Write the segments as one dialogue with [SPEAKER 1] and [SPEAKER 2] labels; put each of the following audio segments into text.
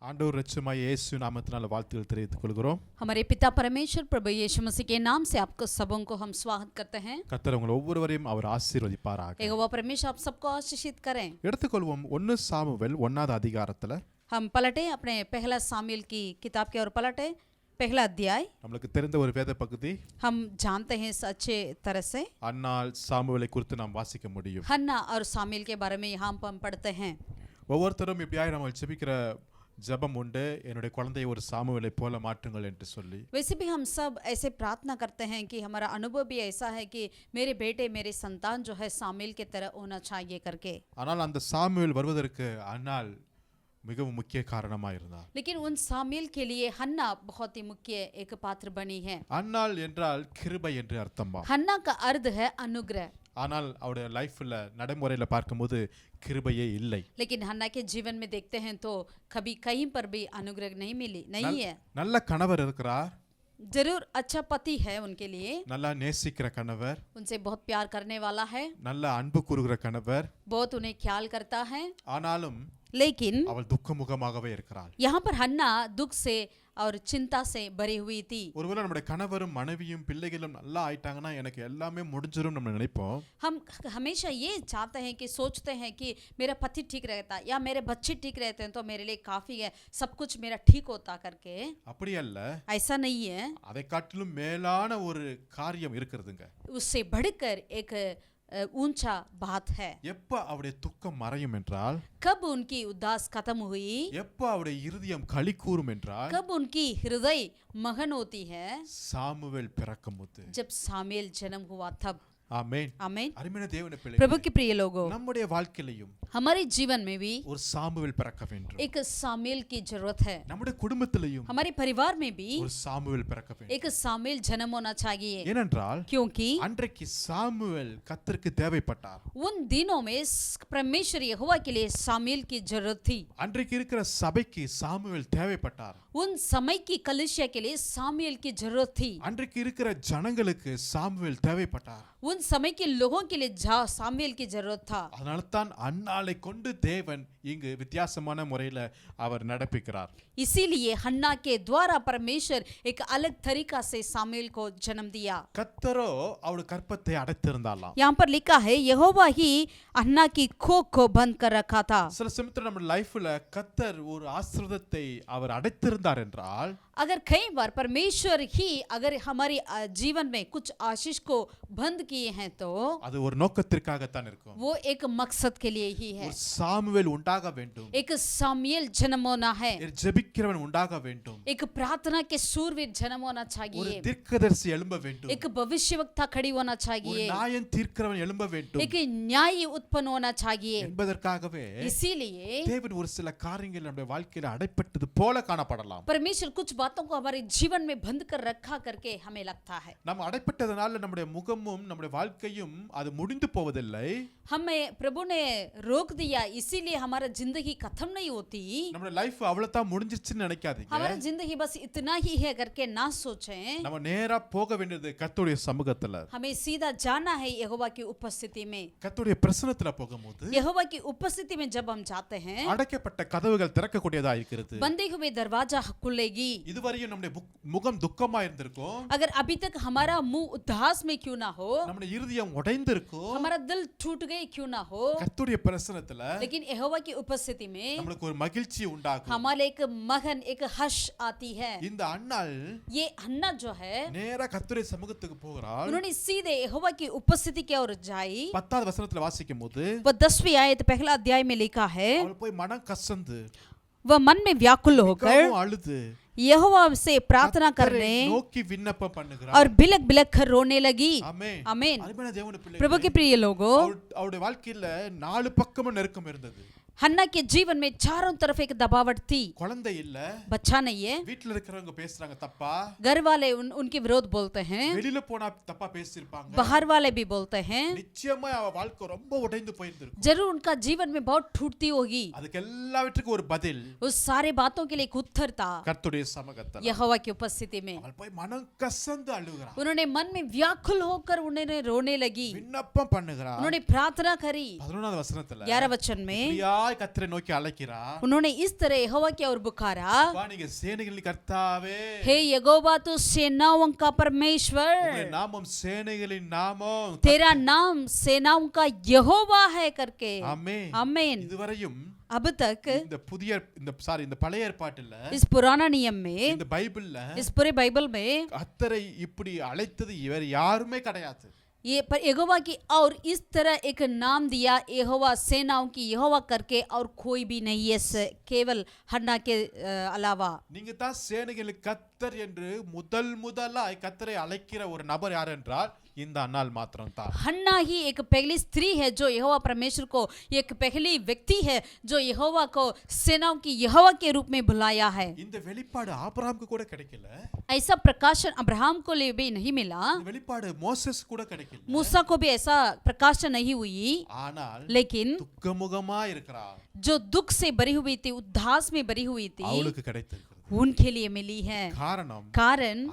[SPEAKER 1] ஆண்டவர் இரட்சகமாய் இயேசு நாமத்தினால வாழ்த்துக்கள் தெரிவித்துக் கொள்கிறோம்.
[SPEAKER 2] हमारे पिता परमेश्वर प्रभु यीशु मसीह के नाम से आपको सबों को हम स्वागत करते हैं.
[SPEAKER 1] கர்த்தர் உங்கள் ஒவ்வொருவரையும் அவர் ஆசீர்வதிப்பாராக.
[SPEAKER 2] यहोवा परमेश्वर आप सबको आशीषित करें.
[SPEAKER 1] எடுத்துக்கொள்வோம் 1 சாமுவேல் 1வது அதிகாரத்துல
[SPEAKER 2] हम पलटे अपने पहला सामुएल की किताब की ओर पलटे पहला अध्याय.
[SPEAKER 1] நமக்கு தெரிந்த ஒரு வேத பகுதி.
[SPEAKER 2] हम जानते हैं इस अच्छे तरह से.
[SPEAKER 1] அன்னாள் சாமுவேலை குறித்து நாம் வாசிக்க முடியும்.
[SPEAKER 2] हन्ना और सामुएल के बारे में यहाँ हम पढ़ते हैं.
[SPEAKER 1] ஒவ்வொருத்தரும் இப்படியாய் நம்ம ஜெபிக்கிற ஜெபம் உண்டு, என்னுடைய குழந்தையை ஒரு சாமுவேலை போல மாற்றுங்கள் என்று சொல்லி.
[SPEAKER 2] वैसे भी हम सब ऐसे प्रार्थना करते हैं कि हमारा अनुभव भी ऐसा है कि मेरे बेटे मेरे संतान जो है सामुएल की तरह होना चाहिए करके.
[SPEAKER 1] ஆனால் அந்த சாமுவேல் வருவதற்கு அன்னாள் மிகவும் முக்கிய காரணமா இருந்தார்.
[SPEAKER 2] लेकिन उन सामुएल के लिए हन्ना बहुत ही मुख्य एक पात्र बनी है.
[SPEAKER 1] அன்னாள் என்றால் கிருபை என்று அர்த்தமா.
[SPEAKER 2] हन्ना का अर्थ है अनुग्रह.
[SPEAKER 1] ஆனால் அவருடைய லைஃப்ல நடைமுறையில பார்க்கும்போது கிருபையே இல்லை.
[SPEAKER 2] लेकिन हन्ना के जीवन में देखते हैं तो कभी कहीं पर भी अनुग्रह नहीं है.
[SPEAKER 1] நல்ல கணவர் இருக்கிறார்,
[SPEAKER 2] जरूर अच्छा पति है उनके लिए,
[SPEAKER 1] நல்லா நேசிக்கிற கணவர்,
[SPEAKER 2] उनसे बहुत प्यार करने वाला है,
[SPEAKER 1] நல்ல அன்பு கூறுகிற கணவர்,
[SPEAKER 2] बहुत उन्हें ख्याल करता है.
[SPEAKER 1] ஆனாலும்
[SPEAKER 2] लेकिन
[SPEAKER 1] அவள் துக்கமுகமாகவே இருக்கிறாள்.
[SPEAKER 2] यहाँ पर हन्ना दुख से और चिंता से भरी हुई थी.
[SPEAKER 1] ஒருவேளை நம்முடைய கணவரும் மனைவியும் பிள்ளைகளும் நல்லா ஆயிட்டாங்கன்னா எனக்கு எல்லாமே முடிஞ்சிரும் நம்ம நினைப்போம்.
[SPEAKER 2] हम हमेशा ये चाहते हैं कि सोचते हैं कि मेरा पति ठीक रहता या मेरे बच्चे ठीक रहते हैं तो मेरे लिए काफी है, सब कुछ मेरा ठीक होता करके.
[SPEAKER 1] அப்படி அல்ல,
[SPEAKER 2] ऐसा नहीं है.
[SPEAKER 1] அதை காட்டிலும் மேலான ஒரு காரியம் இருக்கிறதுங்க.
[SPEAKER 2] उससे बढ़कर एक ऊंचा बात है.
[SPEAKER 1] எப்ப அவருடைய துக்கம் மறையும் என்றால்,
[SPEAKER 2] कब उनकी उदास खत्म हुई,
[SPEAKER 1] எப்ப அவருடைய இருதயம் களி கூறும் என்றால்,
[SPEAKER 2] कब उनकी हृदय मगन होती है,
[SPEAKER 1] சாமுவேல் பிறக்கும்போது.
[SPEAKER 2] जब सामुएल जन्म हुआ तब.
[SPEAKER 1] ஆமென்.
[SPEAKER 2] आमीन.
[SPEAKER 1] அருமையான தேவனுடைய பிள்ளைகளே,
[SPEAKER 2] प्रभु के प्रिय लोगों,
[SPEAKER 1] நம்முடைய வாழ்க்கையிலும்
[SPEAKER 2] हमारे जीवन में भी
[SPEAKER 1] ஒரு சாமுவேல் பிறக்க வேண்டும்.
[SPEAKER 2] एक सामुएल की जरूरत है.
[SPEAKER 1] நம்முடைய குடும்பத்திலும்
[SPEAKER 2] हमारे परिवार में भी
[SPEAKER 1] ஒரு சாமுவேல் பிறக்க வேண்டும்.
[SPEAKER 2] एक सामुएल जन्म होना चाहिए.
[SPEAKER 1] ஏனென்றால்
[SPEAKER 2] क्योंकि
[SPEAKER 1] அன்றைக்கு சாமுவேல் கர்த்தருக்கு தேவைப்பட்டார்.
[SPEAKER 2] उन दिनों में परमेश्वर यहोवा के लिए सामुएल की जरूरत थी.
[SPEAKER 1] அன்றைக்கு இருக்கிற சபைக்கு சாமுவேல் தேவைப்பட்டார்.
[SPEAKER 2] उन समय की कलीसिया के लिए सामुएल की जरूरत थी.
[SPEAKER 1] அன்றைக்கு இருக்கிற ஜனங்களுக்கு சாமுவேல் தேவைப்பட்டார்.
[SPEAKER 2] उन समय के लोगों के लिए सामुएल की जरूरत था.
[SPEAKER 1] அதனால தான் அன்னாளை கொண்டு தேவன் இங்கு வித்தியாசமான முறையில் அவர் நடப்பிக்கிறார்.
[SPEAKER 2] इसीलिए हन्ना के द्वारा परमेश्वर एक अलग तरीका से सामुएल को जन्म दिया.
[SPEAKER 1] கர்த்தரோ அவருடைய கற்பத்தை அடைத்திருந்தாலாம்.
[SPEAKER 2] यहाँ पर लिखा है यहोवा ही हन्ना की कोख को बंद कर रखा था.
[SPEAKER 1] சில சமயத்துல நம்ம லைஃப்ல கர்த்தர் ஒரு ஆசீர்வாதத்தை அவர் அடைத்திருந்தார் என்றால்,
[SPEAKER 2] अगर कई बार परमेश्वर ही अगर हमारे जीवन में कुछ आशीष को बंद किए हैं तो
[SPEAKER 1] அது ஒரு நோக்கத்திற்காகத்தான் இருக்கும்.
[SPEAKER 2] वो एक मकसद के लिए ही है.
[SPEAKER 1] ஒரு சாமுவேல் உண்டாக வேண்டும்,
[SPEAKER 2] एक सामुएल जन्म होना है,
[SPEAKER 1] ஒரு ஜெபிக்கிறவன் உண்டாக வேண்டும்,
[SPEAKER 2] एक प्रार्थना के सूरवीर जन्म होना
[SPEAKER 1] ஒரு
[SPEAKER 2] चाहिए,
[SPEAKER 1] தீர்க்கதரிசி எழும்ப வேண்டும்,
[SPEAKER 2] एक भविष्यवक्ता खड़ी होना
[SPEAKER 1] ஒரு
[SPEAKER 2] चाहिए,
[SPEAKER 1] நியாயம் தீர்க்கிறவன் எழும்ப வேண்டும்
[SPEAKER 2] एक न्याय उत्पन्न होना चाहिए.
[SPEAKER 1] என்பதற்காகவே
[SPEAKER 2] इसीलिए
[SPEAKER 1] தேவன் ஒரு சில காரியங்கள் நம்முடைய வாழ்க்கையில அடைப்பட்டது போல காணப்படலாம்.
[SPEAKER 2] परमेश्वर कुछ बातों को हमारे जीवन में बंद कर रखा करके हमें लगता है.
[SPEAKER 1] நம்ம அடைப்பட்டதனால நம்முடைய முகமும் நம்முடைய வாழ்க்கையும் அது முடிந்து போவதில்லை.
[SPEAKER 2] हमें प्रभु ने रोक दिया इसीलिए हमारा जिंदगी खत्म नहीं होती.
[SPEAKER 1] நம்முடைய லைஃப் அவ்வளவுதான் முடிஞ்சிருச்சுன்னு நினைக்காதீங்க.
[SPEAKER 2] हमारा जिंदगी बस इतना ही है करके ना सोचें.
[SPEAKER 1] நம்ம நேரா போக வேண்டியது கர்த்தருடைய சமூகத்துல,
[SPEAKER 2] हमें सीधा जाना है यहोवा की उपस्थिति में.
[SPEAKER 1] கர்த்தருடைய பிரசன்னத்துல போகும்போது
[SPEAKER 2] यहोवा की उपस्थिति में जब हम जाते हैं
[SPEAKER 1] அடைக்கப்பட்ட கதவுகள் திறக்கக்கூடியதா இருக்கிறது.
[SPEAKER 2] बंधे हुए दरवाजा खुलेगी.
[SPEAKER 1] இதுவரையும் நம்முடைய முகம் துக்கமா இருந்திருக்கும்,
[SPEAKER 2] अगर अभी तक हमारा मुंह उदास में क्यों ना हो,
[SPEAKER 1] நம்முடைய இருதயம் உடைந்திருக்கும்,
[SPEAKER 2] हमारा दिल टूट गए क्यों ना हो,
[SPEAKER 1] கர்த்தருடைய பிரசன்னத்துல
[SPEAKER 2] लेकिन यहोवा की उपस्थिति में
[SPEAKER 1] நமக்கு ஒரு மகிழ்ச்சி உண்டாகும்.
[SPEAKER 2] हमारे एक मगन एक हर्ष आती है.
[SPEAKER 1] இந்த அன்னாள்
[SPEAKER 2] ये हन्ना जो है
[SPEAKER 1] நேரா கர்த்தருடைய சமூகத்துக்கு போகிறாள்.
[SPEAKER 2] उन्होंने सीधे यहोवा की उपस्थिति की ओर जाई.
[SPEAKER 1] 10வது வசனத்துல வாசிக்கும் போது
[SPEAKER 2] वह 10वीं आयत पहला अध्याय में लिखा है,
[SPEAKER 1] அவள் போய் மனம் கசந்து
[SPEAKER 2] वह मन में व्याकुल होकर
[SPEAKER 1] மிகவும் அழுது
[SPEAKER 2] यहोवा से प्रार्थना करने
[SPEAKER 1] நோக்கி விண்ணப்பம் பண்ணுகிறாள்.
[SPEAKER 2] और बिलक बिलक कर रोने लगी.
[SPEAKER 1] ஆமென்.
[SPEAKER 2] आमीन.
[SPEAKER 1] அருமையான தேவனுடைய பிள்ளைகளே,
[SPEAKER 2] प्रभु के प्रिय लोगों,
[SPEAKER 1] அவருடைய வாழ்க்கையில 4 பக்கமும் நெருக்கம் இருந்தது.
[SPEAKER 2] हन्ना के जीवन में चारों तरफ एक दबावट थी.
[SPEAKER 1] குழந்தை இல்ல,
[SPEAKER 2] बच्चा नहीं है,
[SPEAKER 1] வீட்ல இருக்கிறவங்க பேசுறாங்க தப்பா,
[SPEAKER 2] घर वाले उनके विरोध बोलते हैं,
[SPEAKER 1] வெளியில போனா தப்பா பேசிருப்பாங்க,
[SPEAKER 2] बाहर वाले भी बोलते हैं.
[SPEAKER 1] நிச்சயமா அவ வாழ்க்கை ரொம்ப உடைந்து போயிருந்திருக்கும்.
[SPEAKER 2] जरूर उनका जीवन में बहुत टूटती होगी.
[SPEAKER 1] அதுக்கு எல்லாவற்றுக்கும் ஒரு பதில்
[SPEAKER 2] उस सारे बातों के लिए एक उत्तर था
[SPEAKER 1] கர்த்தருடைய சமூகத்துல.
[SPEAKER 2] यहोवा की उपस्थिति में.
[SPEAKER 1] அவள் போய் மனம் கசந்து அழுகிறாள்,
[SPEAKER 2] उन्होंने मन में व्याकुल होकर उन्हें रोने लगी,
[SPEAKER 1] விண்ணப்பம் பண்ணுகிறாள்.
[SPEAKER 2] उन्होंने प्रार्थना करी.
[SPEAKER 1] 11வது வசனத்துல
[SPEAKER 2] 11 वचन में
[SPEAKER 1] இப்படியாய் கர்த்தரை நோக்கி அழைக்கிறா.
[SPEAKER 2] उन्होंने इस तरह यहोवा की ओर पुकारा,
[SPEAKER 1] அப்பா நீங்க சேனைகளின் கர்த்தாவே,
[SPEAKER 2] हे यहोवा तू सेनाओं का परमेश्वर,
[SPEAKER 1] உம்முடைய நாமம் சேனைகளின் நாமம்.
[SPEAKER 2] तेरा नाम सेनाओं का यहोवा है करके।
[SPEAKER 1] ஆமென்.
[SPEAKER 2] आमीन।
[SPEAKER 1] இதுவரையும்
[SPEAKER 2] अब तक
[SPEAKER 1] இந்த பழைய ஏற்பாட்டுல,
[SPEAKER 2] इस पुराना नियम में,
[SPEAKER 1] இந்த பைபிள்ல
[SPEAKER 2] इस पूरे बाइबल में
[SPEAKER 1] கர்த்தரை இப்படி அழைத்தது வேற யாருமே கிடையாது.
[SPEAKER 2] ये पर यहोवा की और इस तरह एक नाम दिया यहोवा सेनाओं की यहोवा करके, और कोई भी नहीं है केवल हन्ना के अलावा।
[SPEAKER 1] நீங்க தான் சேனைகளின் கர்த்தர் என்று முதலாய் கர்த்தரை அழைக்கிற ஒரு நபர் யார் என்றால் இந்த அன்னாள் மாத்திரம் தான்.
[SPEAKER 2] हन्ना ही एक पहली स्त्री है जो यहोवा परमेश्वर को, एक पहली व्यक्ति है जो यहोवा को सेनाओं की यहोवा के रूप में बुलाया है।
[SPEAKER 1] இந்த வெளிப்பாடு ஆபிரகாமுக்கு கூட கிடைக்கல.
[SPEAKER 2] ऐसा प्रकाशन अब्राहम को लिए भी नहीं मिला,
[SPEAKER 1] இந்த வெளிப்பாடு மோசஸ் கூட கிடைக்கல.
[SPEAKER 2] मूसा को भी ऐसा प्रकाशन नहीं हुई,
[SPEAKER 1] ஆனால்
[SPEAKER 2] लेकिन
[SPEAKER 1] துக்கமுகமா இருக்கிறா
[SPEAKER 2] जो दुख से भरी हुई थी, उदास में भरी हुई थी,
[SPEAKER 1] அவளுக்கு கிடைத்திருக்கிறது.
[SPEAKER 2] उनके लिए मिली है। कारण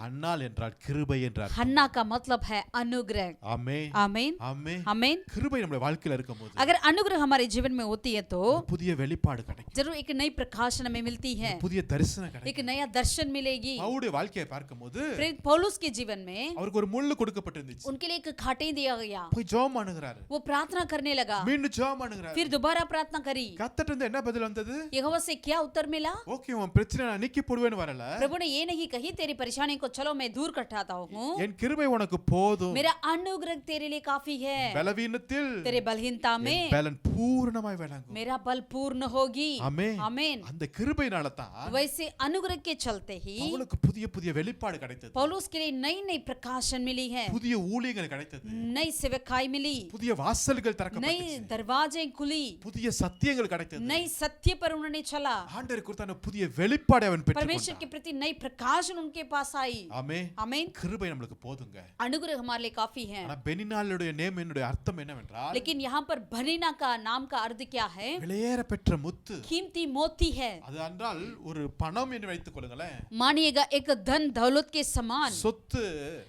[SPEAKER 1] அன்னாள் என்றால் கிருபை என்றார்.
[SPEAKER 2] हन्ना का मतलब है अनुग्रह।
[SPEAKER 1] ஆமென்.
[SPEAKER 2] आमीन।
[SPEAKER 1] ஆமென்.
[SPEAKER 2] आमीन।
[SPEAKER 1] கிருபை நம்முடைய வாழ்க்கையில இருக்கும்போது,
[SPEAKER 2] अगर अनुग्रह हमारे जीवन में होती है तो
[SPEAKER 1] புதிய வெளிப்பாடு கிடைக்கும்.
[SPEAKER 2] जरूर एक नई प्रकाशन हमें मिलती है,
[SPEAKER 1] புதிய தரிசனம் கிடைக்கும்.
[SPEAKER 2] एक नया दर्शन मिलेगी।
[SPEAKER 1] அவருடைய வாழ்க்கையை பார்க்கும்போது
[SPEAKER 2] प्रेरित पौलुस के जीवन में
[SPEAKER 1] அவருக்கு ஒரு முள்ளு கொடுக்கப்பட்டிருந்துச்சு.
[SPEAKER 2] उनके लिए एक खाटे दिया गया,
[SPEAKER 1] போய் ஜெபம் பண்ணுகிறாரு.
[SPEAKER 2] वो प्रार्थना करने लगा,
[SPEAKER 1] மீண்டும் ஜெபம் பண்ணுகிறாரு.
[SPEAKER 2] फिर दोबारा प्रार्थना करी।
[SPEAKER 1] கர்த்தர்ட்ட இருந்து என்ன பதில் வந்தது?
[SPEAKER 2] यहोवा से क्या उत्तर मिला?
[SPEAKER 1] ஓகே உன் பிரச்சனை நான் நீக்கி போடுவேன்னு வரல.
[SPEAKER 2] प्रभु ने ये नहीं कही तेरी परेशानी को चलो मैं दूर करता हूँ,
[SPEAKER 1] என் கிருபை உனக்கு போதும்.
[SPEAKER 2] मेरा अनुग्रह तेरे लिए काफी है।
[SPEAKER 1] பலவீனத்தில்
[SPEAKER 2] तेरे बलहीनता में
[SPEAKER 1] என் பலன் பூரணமாய் விளங்கும்.
[SPEAKER 2] मेरा बल पूर्ण होगी।
[SPEAKER 1] ஆமென்.
[SPEAKER 2] आमीन।
[SPEAKER 1] அந்த கிருபையினால தான்
[SPEAKER 2] वैसे अनुग्रह के चलते ही
[SPEAKER 1] அவளுக்கு புதிய புதிய வெளிப்பாடு கிடைத்தது.
[SPEAKER 2] पौलुस के लिए नई नई प्रकाशन मिली है,
[SPEAKER 1] புதிய ஊழியங்கள் கிடைத்தது.
[SPEAKER 2] नई सेवकाई मिली,
[SPEAKER 1] புதிய வாசல்கள்
[SPEAKER 2] नई
[SPEAKER 1] திறக்கப்பட்டது.
[SPEAKER 2] दरवाजे खुली,
[SPEAKER 1] புதிய சத்தியங்கள் கிடைத்தது.
[SPEAKER 2] नई सत्य पर उन्होंने चला,
[SPEAKER 1] ஆண்டவர் கொடுத்த புதிய வெளிப்பாடு அவன்
[SPEAKER 2] परमेश्वर के
[SPEAKER 1] பெற்றுக்கொண்டான்.
[SPEAKER 2] प्रति नई प्रकाशन उनके पास आई।
[SPEAKER 1] ஆமென்.
[SPEAKER 2] आमीन।
[SPEAKER 1] கிருபை நம்மளுக்கு போதுங்க.
[SPEAKER 2] अनुग्रह हमारे लिए काफी है।
[SPEAKER 1] ஆனா பெனினாளுடைய நேம் என்னுடைய அர்த்தம் என்னவென்றால்,
[SPEAKER 2] लेकिन यहाँ पर बनीना का नाम का अर्थ क्या है?
[SPEAKER 1] விலையேற பெற்ற முத்து.
[SPEAKER 2] कीमती मोती है।
[SPEAKER 1] அது என்றால் ஒரு பணம் என்று வைத்துக் கொள்ளுங்களேன்.
[SPEAKER 2] मानिएगा एक धन दौलत के समान,
[SPEAKER 1] சொத்து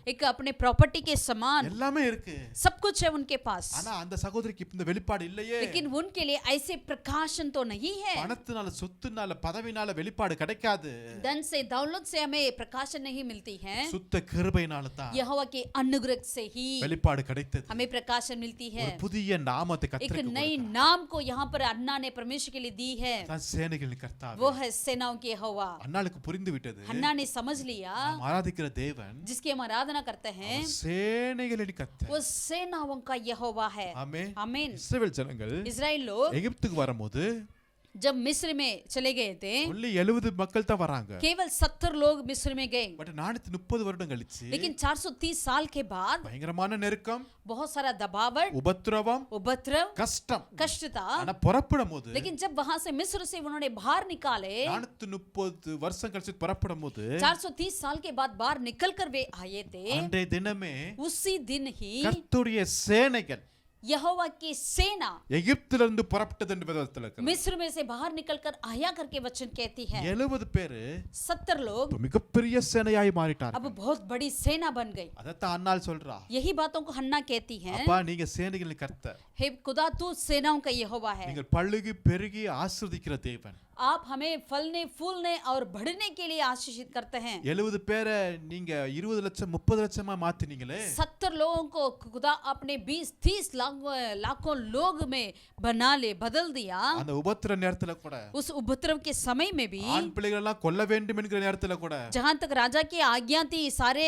[SPEAKER 2] एक अपने प्रॉपर्टी के समान
[SPEAKER 1] எல்லாமே இருக்கு.
[SPEAKER 2] सब कुछ है उनके पास,
[SPEAKER 1] ஆனா அந்த சகோதரிக்கு இந்த வெளிப்பாடு இல்லையே.
[SPEAKER 2] लेकिन उनके लिए ऐसे प्रकाशन तो नहीं है।
[SPEAKER 1] பணத்தினால சொத்துனால பதவினால வெளிப்பாடு கிடைக்காது.
[SPEAKER 2] धन से दौलत से हमें प्रकाशन नहीं मिलती है,
[SPEAKER 1] சுத்த கிருபையினால தான்
[SPEAKER 2] यहोवा के अनुग्रह से ही
[SPEAKER 1] வெளிப்பாடு கிடைத்தது.
[SPEAKER 2] हमें प्रकाशन मिलती है।
[SPEAKER 1] ஒரு புதிய நாமத்தை
[SPEAKER 2] एक
[SPEAKER 1] கர்த்தருக்கு
[SPEAKER 2] नई
[SPEAKER 1] கொடுத்தார்.
[SPEAKER 2] नाम को यहाँ पर अन्ना ने परमेश्वर के लिए दी है,
[SPEAKER 1] தான் சேனைகளின் கர்த்தாவே.
[SPEAKER 2] वो है सेनाओं के यहोवा।
[SPEAKER 1] அன்னாளுக்கு புரிந்து விட்டது.
[SPEAKER 2] हन्ना ने समझ लिया,
[SPEAKER 1] நாம் ஆராதிக்கிற தேவன்
[SPEAKER 2] जिसकी हम आराधना करते हैं
[SPEAKER 1] அவர் சேனைகளின் கர்த்தர்.
[SPEAKER 2] वो सेनाओं का यहोवा है।
[SPEAKER 1] ஆமென்.
[SPEAKER 2] आमीन।
[SPEAKER 1] இஸ்ரவேல் ஜனங்கள்
[SPEAKER 2] इजराइल लोग
[SPEAKER 1] எகிப்துக்கு வரும்போது
[SPEAKER 2] जब मिस्र में चले गए थे,
[SPEAKER 1] only 70 மக்கள் தான் வராங்க.
[SPEAKER 2] केवल 70 लोग मिस्र में गए,
[SPEAKER 1] பட் 430 வருடம் கழிச்சு
[SPEAKER 2] लेकिन 430 साल के बाद
[SPEAKER 1] பயங்கரமான நெருக்கம்,
[SPEAKER 2] बहुत सारा दबावट,
[SPEAKER 1] உபத்திரவம்,
[SPEAKER 2] उपद्रव,
[SPEAKER 1] கஷ்டம்.
[SPEAKER 2] कष्ट था।
[SPEAKER 1] ஆனா புறப்படும்போது
[SPEAKER 2] लेकिन जब वहां से मिस्र से उन्होंने बाहर निकाले,
[SPEAKER 1] 430 வருஷம் கழிச்சு புறப்படும்போது
[SPEAKER 2] 430 साल के बाद बाहर निकल कर वे आए थे,
[SPEAKER 1] அன்றைய தினமே
[SPEAKER 2] उसी दिन ही
[SPEAKER 1] கர்த்தருடைய சேனைகள்
[SPEAKER 2] यहोवा की सेना
[SPEAKER 1] எகிப்திலிருந்து புறப்பட்டது என்று வேதத்தில் இருக்கு.
[SPEAKER 2] मिस्र में से बाहर निकलकर आया करके वचन कहती है।
[SPEAKER 1] 70 பேரு
[SPEAKER 2] 70 लोग
[SPEAKER 1] இப்ப மிகப்பெரிய சேனையாய் மாறிட்டார்.
[SPEAKER 2] अब बहुत बड़ी सेना बन गई।
[SPEAKER 1] அதத்தான் அன்னாள் சொல்றா,
[SPEAKER 2] यही बातों को हन्ना कहती है,
[SPEAKER 1] அப்பா நீங்க சேனைகளின் கர்த்தர்,
[SPEAKER 2] हे खुदा तू सेनाओं का यहोवा है,
[SPEAKER 1] நீங்கள் பழுகி பெருகி ஆசீர்வதிக்கிற தேவன்.
[SPEAKER 2] आप हमें फलने फूलने और बढ़ने के लिए आशीषित करते हैं।
[SPEAKER 1] 70 பேரை நீங்க 20 லட்சம் 30 லட்சமா மாத்தினீங்களே,
[SPEAKER 2] 70 लोगों को खुदा अपने 20-30 लाखों लोग में बना ले, बदल दिया।
[SPEAKER 1] அந்த உபத்திர நேரத்துல கூட,
[SPEAKER 2] उस उपद्रव के समय में भी,
[SPEAKER 1] ஆண் பிள்ளைகள் எல்லாம் கொல்ல வேண்டும் என்கிற நேரத்துல கூட,
[SPEAKER 2] जहां तक राजा की आज्ञा थी सारे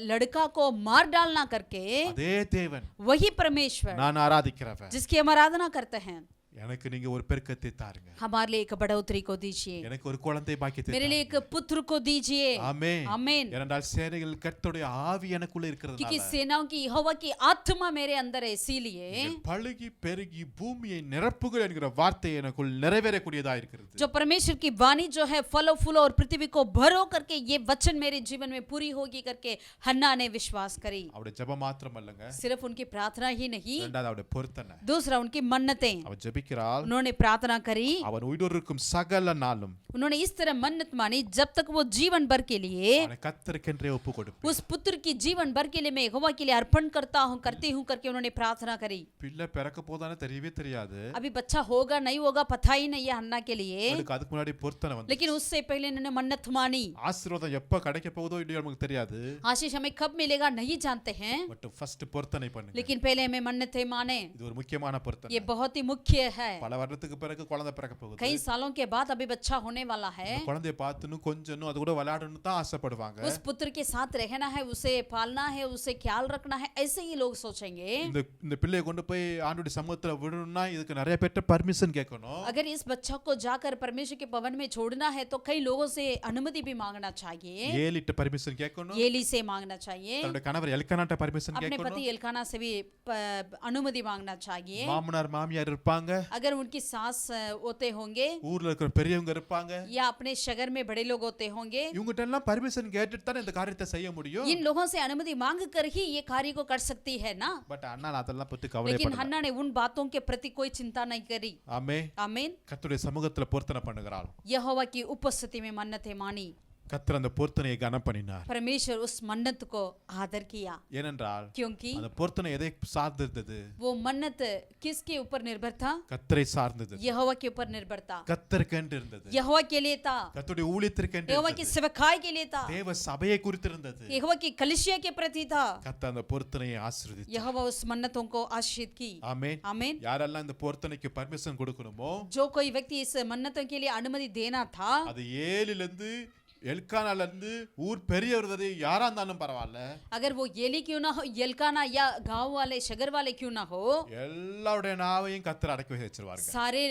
[SPEAKER 2] लड़का को मार डालना करके,
[SPEAKER 1] அதே தேவன்
[SPEAKER 2] वही परमेश्वर
[SPEAKER 1] நான் ஆராதிக்கிறவன்.
[SPEAKER 2] जिसकी हम आराधना करते हैं,
[SPEAKER 1] எனக்கு நீங்க ஒரு பெருக்கத்தை தாருங்க,
[SPEAKER 2] हमारे लिए एक बढ़ोतरी को दीजिए,
[SPEAKER 1] எனக்கு ஒரு குழந்தை பாக்கியத்தை
[SPEAKER 2] मेरे लिए
[SPEAKER 1] தாருங்க.
[SPEAKER 2] एक पुत्र को दीजिए।
[SPEAKER 1] ஆமென்.
[SPEAKER 2] आमीन।
[SPEAKER 1] ஏனென்றால் சேனைகள் கர்த்தருடைய ஆவி எனக்குள்ள
[SPEAKER 2] क्योंकि
[SPEAKER 1] இருக்கிறதுனால
[SPEAKER 2] सेनाओं की यहोवा की आत्मा मेरे अंदर है, इसीलिए
[SPEAKER 1] நீங்கள் பழுகி பெருகி பூமியை நிரப்புகள் என்கிற வார்த்தை எனக்குள் நிறைவேறக்கூடியதா இருக்கிறது.
[SPEAKER 2] जो परमेश्वर की वाणी जो है फलो फूलो और पृथ्वी को भरो करके ये वचन मेरे जीवन में पूरी होगी करके हन्ना ने विश्वास करी।
[SPEAKER 1] அவருடைய ஜெபம் மாத்திரம் அல்லங்க,
[SPEAKER 2] सिर्फ उनकी प्रार्थना ही नहीं,
[SPEAKER 1] இரண்டாவது அவருடைய பொருத்தனை.
[SPEAKER 2] दूसरा उनकी मन्नतें,
[SPEAKER 1] அவர் ஜெபிக்கிறாள்.
[SPEAKER 2] उन्होंने प्रार्थना करी,
[SPEAKER 1] அவன் உயிரோருக்கும் சகல நாளும்
[SPEAKER 2] उन्होंने इस तरह मन्नत मानी जब तक वो जीवन भर के लिए
[SPEAKER 1] அவனை கர்த்தருக்கென்றே ஒப்பு கொடுப்பேன்.
[SPEAKER 2] उस पुत्र की जीवन भर के लिए मैं यहोवा के लिए अर्पण करती हूँ करके उन्होंने प्रार्थना करी।
[SPEAKER 1] பிள்ளை பிறக்க போதானே தெரியவே தெரியாது.
[SPEAKER 2] अभी बच्चा होगा नहीं होगा पता ही नहीं है हन्ना के लिए,
[SPEAKER 1] அதுக்கு முன்னாடி பொருத்தனை வந்து
[SPEAKER 2] लेकिन उससे पहले इन्होंने मन्नत मानी।
[SPEAKER 1] ஆசீர்வாதம் எப்ப கிடைக்க போகுதோ இல்லையோ நமக்கு தெரியாது.
[SPEAKER 2] आशीष हमें कब मिलेगा नहीं जानते हैं,
[SPEAKER 1] பட் ஃபர்ஸ்ட் பொருத்தனை பண்ணுங்க.
[SPEAKER 2] लेकिन पहले हमें मन्नतें माने।
[SPEAKER 1] இது ஒரு முக்கியமான பொருத்தனை.
[SPEAKER 2] ये बहुत ही मुख्य है।
[SPEAKER 1] பல வருடத்துக்கு பிறகு குழந்தை பிறக்க போகுது.
[SPEAKER 2] कई सालों के बाद अभी बच्चा होने वाला है।
[SPEAKER 1] குழந்தையை பார்த்துன்னு கொஞ்சம் அது கூட விளையாடணும் தான் ஆசைப்படுவாங்க.
[SPEAKER 2] उस पुत्र के साथ रहना है, उसे पालना है, उसे ख्याल रखना है, ऐसे ही लोग सोचेंगे।
[SPEAKER 1] இந்த பிள்ளையை கொண்டு போய் ஆண்டவருடைய சமூகத்துல விடணும்னா இதுக்கு நிறைய பேர்ட்ட பர்மிஷன் கேட்கணும்.
[SPEAKER 2] अगर इस बच्चा को जाकर परमेश्वर के भवन में छोड़ना है तो कई लोगों से अनुमति भी मांगना चाहिए।
[SPEAKER 1] ஏலிட்ட பர்மிஷன் கேட்கணும்.
[SPEAKER 2] एली से मांगना चाहिए,
[SPEAKER 1] தன்னுடைய கணவர் எல்கானாட்ட பர்மிஷன்
[SPEAKER 2] अपने
[SPEAKER 1] கேட்கணும்.
[SPEAKER 2] पति एल्काना से भी अनुमति मांगना चाहिए।
[SPEAKER 1] மாமனார் மாமியார் இருப்பாங்க.
[SPEAKER 2] अगर उनकी सास होते होंगे
[SPEAKER 1] ஊர்ல இருக்கிற பெரியவங்க இருப்பாங்க.
[SPEAKER 2] या अपने शहर में बड़े लोग होते होंगे,
[SPEAKER 1] இவங்ககிட்ட எல்லாம் பர்மிஷன் கேட்டுட்டு தான் இந்த காரியத்தை செய்ய முடியும்.
[SPEAKER 2] इन लोगों से अनुमति मांग कर ही ये कार्य को कर सकती है ना।
[SPEAKER 1] பட் அண்ணா அதெல்லாம் பத்தி
[SPEAKER 2] लेकिन
[SPEAKER 1] கவலைப்படல.
[SPEAKER 2] हन्ना ने उन बातों के प्रति कोई चिंता नहीं करी।
[SPEAKER 1] ஆமே
[SPEAKER 2] आमीन।
[SPEAKER 1] கர்த்தருடைய சமூகத்துல பொருத்தனை பண்ணுகிறாள்.
[SPEAKER 2] यहोवा की उपस्थिति में मन्नतें मानी,
[SPEAKER 1] கர்த்தர் அந்த பொருத்தனையை கனம் பண்ணினார்.
[SPEAKER 2] परमेश्वर उस मन्नत को आदर किया,
[SPEAKER 1] ஏனென்றால்
[SPEAKER 2] क्योंकि
[SPEAKER 1] அந்த பொருத்தனை எதை சார்ந்திருந்தது?
[SPEAKER 2] वो मन्नत किसके ऊपर निर्भर था?
[SPEAKER 1] கர்த்தரை சார்ந்தது.
[SPEAKER 2] यहोवा के ऊपर निर्भर था,
[SPEAKER 1] கர்த்தருக்கென்று இருந்தது.
[SPEAKER 2] यहोवा के लिए था,
[SPEAKER 1] கர்த்தருடைய ஊழியத்திற்கென்று
[SPEAKER 2] यहोवा की
[SPEAKER 1] இருந்தது.
[SPEAKER 2] सेवकाई के लिए था,
[SPEAKER 1] தேவ சபையை குறித்து இருந்தது.
[SPEAKER 2] यहोवा की कलीसिया के प्रति था।
[SPEAKER 1] கர்த்தர் அந்த பொருத்தனையை ஆசீர்வதித்தார்.
[SPEAKER 2] यहोवा उस मन्नतों को आशीर्वाद की।
[SPEAKER 1] ஆமென்.
[SPEAKER 2] आमीन।
[SPEAKER 1] யாரெல்லாம் இந்த பொருத்தனைக்கு பர்மிஷன் கொடுக்கணுமோ
[SPEAKER 2] जो कोई व्यक्ति इस मन्नतों के लिए अनुमति देना था,
[SPEAKER 1] அது ஏலிலிருந்து எல்கானால இருந்து ஊர் பெரியவர் யாரா இருந்தாலும் பரவாயில்ல,
[SPEAKER 2] अगर वो एली क्यों ना हो, एल्काना या गांव वाले शगर वाले क्यों ना हो,
[SPEAKER 1] எல்லாருடைய நாவையும் கர்த்தர் அடக்கி வச்சிருவாங்க.
[SPEAKER 2] सारे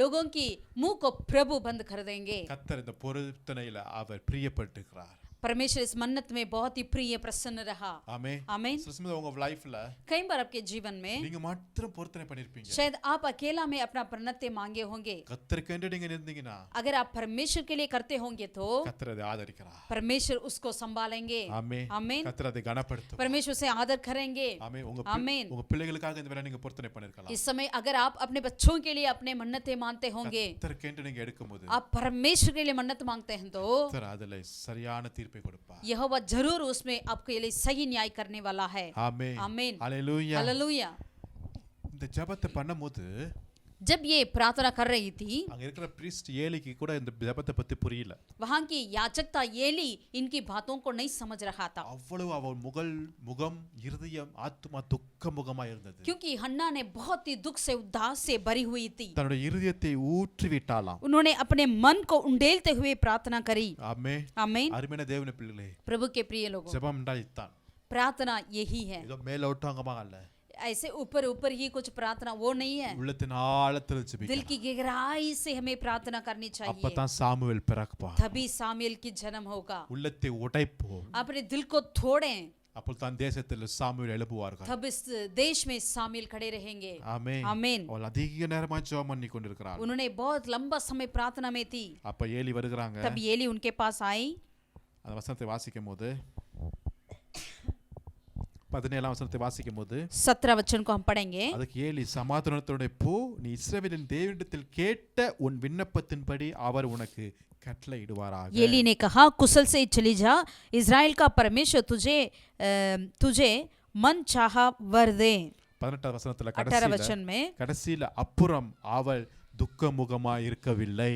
[SPEAKER 2] लोगों की मुंह को प्रभु बंद कर देंगे।
[SPEAKER 1] கர்த்தர் இந்த பொருத்தனையில அவர் பிரியப்பட்டிருக்கிறார்.
[SPEAKER 2] परमेश्वर इस मन्नत में बहुत ही प्रिय प्रसन्न रहा।
[SPEAKER 1] ஆமென்.
[SPEAKER 2] आमीन।
[SPEAKER 1] சிஸ்டர் உங்க லைஃப்ல
[SPEAKER 2] कई बार आपके जीवन में
[SPEAKER 1] நீங்க மாத்திரம் பொருத்தனை பண்ணிருப்பீங்க.
[SPEAKER 2] शायद आप अकेला में अपना मन्नतें मांगे होंगे।
[SPEAKER 1] கர்த்தருக்கென்று நீங்க இருந்தீங்கன்னா
[SPEAKER 2] अगर आप परमेश्वर के लिए करते होंगे तो
[SPEAKER 1] கர்த்தர் அதை ஆதரிக்கிறார்.
[SPEAKER 2] परमेश्वर उसको संभालेंगे।
[SPEAKER 1] ஆமென்.
[SPEAKER 2] आमीन।
[SPEAKER 1] கர்த்தர் அதை கனப்படுத்துவார்.
[SPEAKER 2] परमेश्वर से आदर करेंगे।
[SPEAKER 1] ஆமென்.
[SPEAKER 2] आमीन।
[SPEAKER 1] உங்க பிள்ளைகளுக்காக இந்த வேளை நீங்க பொருத்தனை பண்ணிருக்கலாம்.
[SPEAKER 2] इस समय अगर आप अपने बच्चों के लिए अपने मन्नतें मानते होंगे,
[SPEAKER 1] கர்த்தருக்கென்று நீங்க எடுக்கும்போது
[SPEAKER 2] आप परमेश्वर के लिए मन्नत मांगते हैं तो
[SPEAKER 1] கர்த்தர் அதுல சரியான தீர்ப்பை கொடுப்பார்.
[SPEAKER 2] यहोवा जरूर उसमें आपके लिए सही न्याय करने वाला है।
[SPEAKER 1] ஆமென்.
[SPEAKER 2] आमीन।
[SPEAKER 1] ஹalleluya.
[SPEAKER 2] हालेलुया।
[SPEAKER 1] இந்த ஜெபத்தை பண்ணும்போது
[SPEAKER 2] जब ये प्रार्थना कर रही थी,
[SPEAKER 1] அங்க இருக்கிற priest ஏலிக்கு கூட இந்த ஜெபத்தை பத்தி புரியல.
[SPEAKER 2] वहां की याजकता एली इनकी बातों को नहीं समझ रहा था,
[SPEAKER 1] அவ்வளவு அவள் முகம் இருதயம் ஆத்துமா துக்க முகமா இருந்தது.
[SPEAKER 2] क्योंकि हन्ना ने बहुत ही दुख से उदास से भरी हुई थी।
[SPEAKER 1] தன்னுடைய இருதயத்தை ஊற்றி விட்டாளாம்.
[SPEAKER 2] उन्होंने अपने मन को उंडेलते हुए प्रार्थना करी।
[SPEAKER 1] ஆமென்.
[SPEAKER 2] आमीन।
[SPEAKER 1] அருமையான தேவனுடைய பிள்ளைகளே,
[SPEAKER 2] प्रभु के प्रिय लोगों,
[SPEAKER 1] ஜெபம் என்றால் இதுதான்.
[SPEAKER 2] प्रार्थना यही है।
[SPEAKER 1] ஏதோ மேலோட்டமா அல்ல,
[SPEAKER 2] ऐसे ऊपर ऊपर ही कुछ प्रार्थना वो नहीं है,
[SPEAKER 1] உள்ளத்தின் ஆழத்தில்
[SPEAKER 2] दिल
[SPEAKER 1] ஜெபிக்கணும்.
[SPEAKER 2] की गहराई से हमें प्रार्थना करनी चाहिए।
[SPEAKER 1] அப்பதான் சாமுவேல் பிறப்பான்.
[SPEAKER 2] तभी सामुएल की जन्म होगा।
[SPEAKER 1] உள்ளத்தை உடைப்போம்.
[SPEAKER 2] अपने दिल को तोड़ें,
[SPEAKER 1] அப்பதான் தேசத்தில் சாமுவேல் எழுப்புவார்கள்.
[SPEAKER 2] तब इस देश में सामुएल खड़े रहेंगे।
[SPEAKER 1] ஆமென்.
[SPEAKER 2] आमीन।
[SPEAKER 1] அவள் அதிக நேரமா ஜெபம் பண்ணி கொண்டிருக்கிறாள்.
[SPEAKER 2] उन्होंने बहुत लंबा समय प्रार्थना में थी।
[SPEAKER 1] அப்ப ஏலி வருகிறாங்க.
[SPEAKER 2] तब एली उनके पास आई।
[SPEAKER 1] அந்த வசனத்தை வாசிக்கும் போது 17ஆம் வசனத்தை வாசிக்கும் போது
[SPEAKER 2] 17 वचन को हम पढ़ेंगे।
[SPEAKER 1] அதுக்கு ஏலி சமாதானத்தோட போ, நீ இஸ்ரவேலின் தேவனிடத்தில் கேட்ட உன் விண்ணப்பத்தின்படி அவர் உனக்கு கட்டளையிடுவாராக.
[SPEAKER 2] एली ने कहा, कुशल से चली जा, इज़राइल का परमेश्वर तुझे मन चाहा वर दे।
[SPEAKER 1] 18 வசனத்துல
[SPEAKER 2] 18 वचन में,
[SPEAKER 1] கடைசியில அப்புறம் அவள் துக்க முகமா இருக்கவில்லை.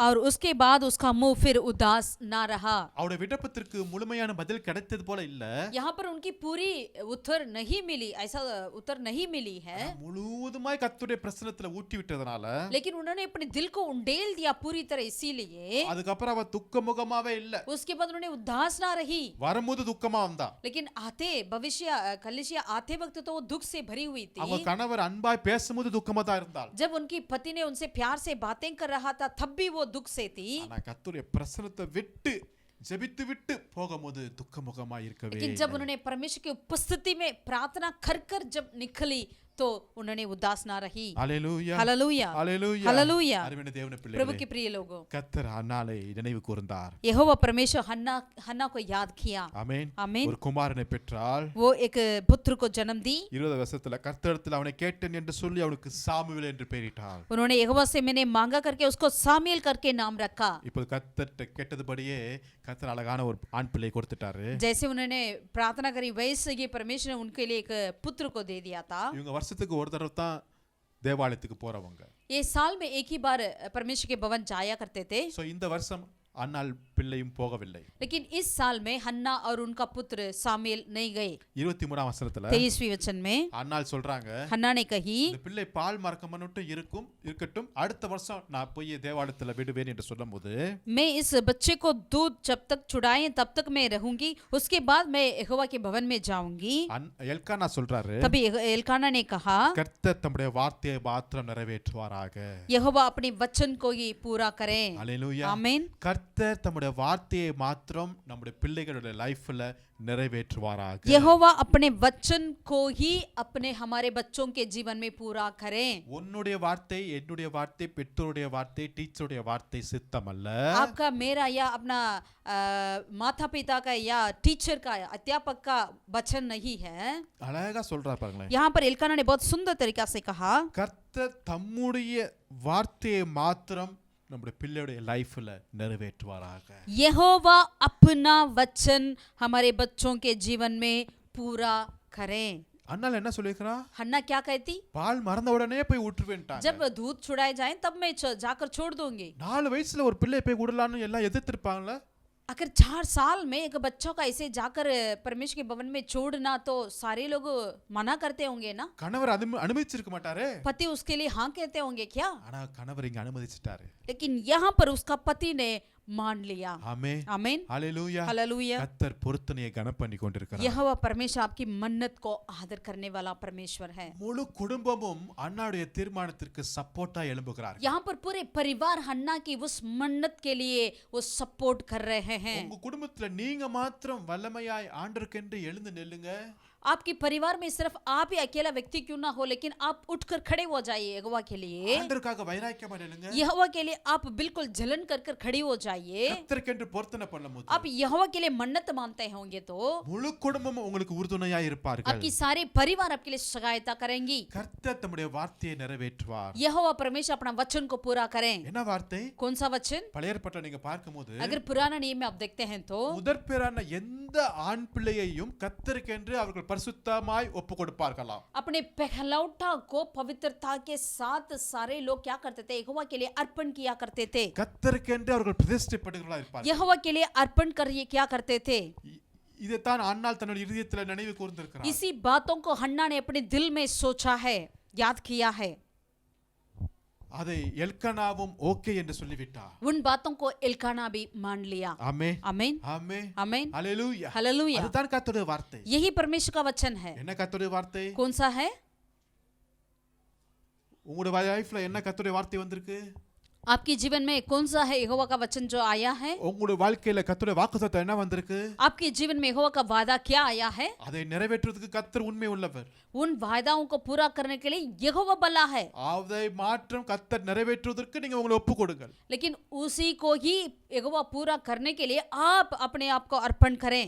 [SPEAKER 2] और उसके बाद उसका मुंह फिर उदास ना रहा।
[SPEAKER 1] அவருடைய விண்ணப்பத்திற்கு முழுமையான பதில் கிடைத்தது போல இல்ல.
[SPEAKER 2] यहाँ पर उनकी पूरी उत्तर नहीं मिली, ऐसा उत्तर नहीं मिली है,
[SPEAKER 1] முழுவதுமாய் கர்த்தருடைய பிரசன்னத்துல ஊட்டி விட்டதனால
[SPEAKER 2] लेकिन उन्होंने अपने दिल को उंडेल दिया पूरी तरह, इसीलिए
[SPEAKER 1] அதுக்கப்புறம் அவ துக்க முகமாவே இல்ல.
[SPEAKER 2] उसके बाद उन्होंने उदास ना रही,
[SPEAKER 1] வரும்போது துக்கமா வந்தா.
[SPEAKER 2] लेकिन आते भविष्य कलिसिया आते वक्त तो वो दुख से भरी हुई थी।
[SPEAKER 1] அவங்க கணவர் அன்பாய் பேசும்போது துக்கமா தான் இருந்தாள்.
[SPEAKER 2] जब उनकी पति ने उनसे प्यार से बातें कर रहा था तब भी वो दुख से थी,
[SPEAKER 1] ஆனா கர்த்தருடைய பிரசன்னத்தை விட்டு ஜெபித்து விட்டு போகும்போது துக்க முகமா இருக்கவே
[SPEAKER 2] लेकिन जब उन्होंने परमेश्वर की उपस्थिति में प्रार्थना कर कर जब निकली तो उन्होंने उदास ना रही।
[SPEAKER 1] அல்லேலூயா
[SPEAKER 2] हालेलुया
[SPEAKER 1] அல்லேலூயா
[SPEAKER 2] हालेलुया।
[SPEAKER 1] அருமையான தேவனுடைய
[SPEAKER 2] प्रभु
[SPEAKER 1] பிள்ளைகளே
[SPEAKER 2] के प्रिय लोगों,
[SPEAKER 1] கர்த்தர் அன்னாளை நினைவு கூர்ந்தார்
[SPEAKER 2] यहोवा परमेश्वर हन्ना को याद किया।
[SPEAKER 1] ஆமென்
[SPEAKER 2] आमीन।
[SPEAKER 1] ஒரு குமாரனை பெற்றால்
[SPEAKER 2] वो एक पुत्र को जन्म दी।
[SPEAKER 1] 20 வருஷத்துல கர்த்தரிடத்தில் அவனை கேட்டேன் என்று சொல்லி அவனுக்கு சாமுவேல் என்று பெயரிட்டாள்
[SPEAKER 2] उन्होंने यहोवा से मैंने मांगा करके उसको सामुएल करके नाम रखा।
[SPEAKER 1] இப்போ கர்த்தர்ட்ட கேட்டதுபடியே கர்த்தர் அழகான ஒரு ஆண் பிள்ளை கொடுத்துட்டாரு
[SPEAKER 2] जैसे उन्होंने प्रार्थना करी वैसे ये परमेश्वर ने उनके लिए एक पुत्र को दे दिया था।
[SPEAKER 1] இவங்க வருஷத்துக்கு ஒரு தடவை தான் தேவாலயத்துக்கு போறவங்க
[SPEAKER 2] ये साल में एक ही बार परमेश्वर के भवन जाया करते थे।
[SPEAKER 1] சோ இந்த வருஷம் அன்னாள் பிள்ளையும் போகவில்லை
[SPEAKER 2] लेकिन इस साल में हन्ना और उनका पुत्र सामुएल नहीं गए।
[SPEAKER 1] 23ஆம் வசனத்துல
[SPEAKER 2] 23वीं वचन में
[SPEAKER 1] அன்னாள் சொல்றாங்க
[SPEAKER 2] हन्ना ने कही,
[SPEAKER 1] இந்த பிள்ளை பால் மறக்கம் மட்டும் இருக்கட்டும் அடுத்த வருஷம் நான் போய் தேவாலயத்துல விடுவேன் என்று சொல்லும்போது
[SPEAKER 2] मैं इस बच्चे को दूध जब तक छुड़ाएं तब तक मैं रहूंगी, उसके बाद मैं यहोवा के भवन में जाऊंगी।
[SPEAKER 1] எல்கானா சொல்றாரு
[SPEAKER 2] तभी एल्काना ने कहा,
[SPEAKER 1] கர்த்தர் தம்முடைய வார்த்தையை மாத்திரம் நிறைவேற்றுவாராக
[SPEAKER 2] यहोवा अपने वचन को ही पूरा करें।
[SPEAKER 1] அல்லேலூயா
[SPEAKER 2] आमीन।
[SPEAKER 1] கர்த்தர் தம்முடைய வார்த்தையை மாத்திரம் நம்முடைய பிள்ளைகளுடைய லைஃப்ல நிறைவேற்றுவாராக
[SPEAKER 2] यहोवा अपने वचन को ही अपने हमारे बच्चों के जीवन में पूरा करें।
[SPEAKER 1] உன்னுடைய வார்த்தை என்னுடைய வார்த்தை பெற்றோருடைய வார்த்தை டீச்சருடைய வார்த்தை சித்தம் அல்ல
[SPEAKER 2] आपका मेरा या अपना माता पिता का या टीचर का अध्यापक का वचन नहीं है।
[SPEAKER 1] அழகா சொல்றார் பாருங்களேன்
[SPEAKER 2] यहाँ पर एल्काना ने बहुत सुंदर तरीका से कहा,
[SPEAKER 1] கர்த்தர் தம்முடைய வார்த்தையை மாத்திரம் நம்முடைய பிள்ளையுடைய லைஃப்ல நிறைவேற்றுவாராக
[SPEAKER 2] यहोवा अपना वचन हमारे बच्चों के जीवन में पूरा करें।
[SPEAKER 1] அண்ணால என்ன சொல்லிருக்கா
[SPEAKER 2] हन्ना क्या कहती,
[SPEAKER 1] பால் மறந்த உடனே போய் விட்டுருவேன்ட்டாங்க
[SPEAKER 2] जब दूध छुड़ाए जाए तब मैं जाकर छोड़ दूंगी।
[SPEAKER 1] 4 வயசுல ஒரு பிள்ளை போய் விடலாம்னு எல்லாம் எதிர்த்திருப்பாங்கல
[SPEAKER 2] अगर 4 साल में एक बच्चों का ऐसे जाकर परमेश्वर के भवन में छोड़ना तो सारे लोग मना करते होंगे ना।
[SPEAKER 1] கணவர் அனுமதிச்சிருக்க மாட்டாரே
[SPEAKER 2] पति उसके लिए हाँ कहते होंगे क्या,
[SPEAKER 1] ஆனா கணவர் இங்க அனுமதிச்சிட்டாரு
[SPEAKER 2] लेकिन यहाँ पर उसका पति ने मान लिया।
[SPEAKER 1] ஆமென்
[SPEAKER 2] आमीन।
[SPEAKER 1] ஹalleluya
[SPEAKER 2] हालेलुया।
[SPEAKER 1] கர்த்தர் பொருத்தனையை கனம் பண்ணி கொண்டிருக்கிறார்
[SPEAKER 2] यहोवा परमेश्वर आपकी मन्नत को आदर करने वाला परमेश्वर है।
[SPEAKER 1] முழு குடும்பமும் அண்ணாவுடைய தீர்மானத்திற்கு சப்போர்ட்டா எழும்புகிறார்கள்
[SPEAKER 2] यहाँ पर पूरे परिवार हन्ना की उस मन्नत के लिए वो सपोर्ट कर रहे हैं।
[SPEAKER 1] உங்க குடும்பத்துல நீங்க மாத்திரம் வல்லமையாய் ஆண்டவருக்கென்று எழுந்து நில்லுங்க
[SPEAKER 2] आपके परिवार में सिर्फ आप ही अकेला व्यक्ति क्यों ना हो, लेकिन आप उठकर खड़े हो जाइए यहोवा के लिए।
[SPEAKER 1] ஆண்டவருக்காக வைராக்கியமா நில்லுங்க
[SPEAKER 2] यहोवा के लिए आप बिल्कुल जलन कर कर खड़ी हो जाइए।
[SPEAKER 1] கர்த்தருக்கென்று பொருத்தனை பண்ணும்போது
[SPEAKER 2] आप यहोवा के लिए मन्नत मानते होंगे तो
[SPEAKER 1] முழு குடும்பமும் உங்களுக்கு உறுதுணையாய் இருப்பார்கள்
[SPEAKER 2] आपकी सारे परिवार आपके लिए सहायता करेंगी।
[SPEAKER 1] கர்த்தர் தம்முடைய வார்த்தையை நிறைவேற்றுவார்
[SPEAKER 2] यहोवा परमेश्वर अपना वचन को पूरा करें।
[SPEAKER 1] என்ன வார்த்தை
[SPEAKER 2] कौन सा वचन?
[SPEAKER 1] பழைய ஏற்பாட்டில் நீங்க பார்க்கும்போது
[SPEAKER 2] अगर पुराना नियम में आप देखते हैं तो
[SPEAKER 1] முதற்பேரான எந்த ஆண் பிள்ளையையும் கர்த்தருக்கென்று அவர்கள் பரிசுத்தமாய் ஒப்பு கொடுப்பார்களாம்
[SPEAKER 2] अपने पहलौठा को पवित्रता के साथ सारे लोग क्या करते थे, यहोवा के लिए अर्पण किया करते थे।
[SPEAKER 1] கர்த்தருக்கென்று அவர்கள் பிரதிஷ்டைப்படுகிறவர்களா இருப்பார்கள்
[SPEAKER 2] यहोवा के लिए अर्पण करिए क्या करते थे।
[SPEAKER 1] இதைத்தான் அன்னாள் தன்னுடைய இதயத்தில் நினைவு கூர்ந்திருக்கிறார்
[SPEAKER 2] इसी बातों को हन्ना ने अपने दिल में सोचा है, याद किया है।
[SPEAKER 1] அதை எல்கனாவும் ஓகே என்று சொல்லிவிட்டார்
[SPEAKER 2] उन बातों को एल्काना भी मान लिया।
[SPEAKER 1] ஆமென்
[SPEAKER 2] आमीन।
[SPEAKER 1] ஆமென்
[SPEAKER 2] आमीन।
[SPEAKER 1] ஹalleluya
[SPEAKER 2] हालेलुया।
[SPEAKER 1] அதுதான் கர்த்தருடைய வார்த்தை
[SPEAKER 2] यही परमेश्वर का वचन है।
[SPEAKER 1] என்ன கர்த்தருடைய வார்த்தை
[SPEAKER 2] कौन सा है?
[SPEAKER 1] உங்களுடைய லைஃப்ல என்ன கர்த்தருடைய வார்த்தை வந்திருக்கு
[SPEAKER 2] आपके जीवन में कौन सा है यहोवा का वचन जो आया है?
[SPEAKER 1] உங்களுடைய வாழ்க்கையில கர்த்தருடைய வாக்குத்தத்தம் என்ன வந்திருக்கு
[SPEAKER 2] आपके जीवन में यहोवा का वादा क्या आया है?
[SPEAKER 1] அதை நிறைவேற்றுவதற்கு கர்த்தர் உண்மை உள்ளவர்
[SPEAKER 2] उन वादाओं को पूरा करने के लिए यहोवा भला है।
[SPEAKER 1] அதை மாற்றம் கர்த்தர் நிறைவேற்றுவதற்கு நீங்க உங்களை ஒப்பு கொடுங்கள்
[SPEAKER 2] लेकिन उसी को ही यहोवा पूरा करने के लिए आप अपने आप को अर्पण करें।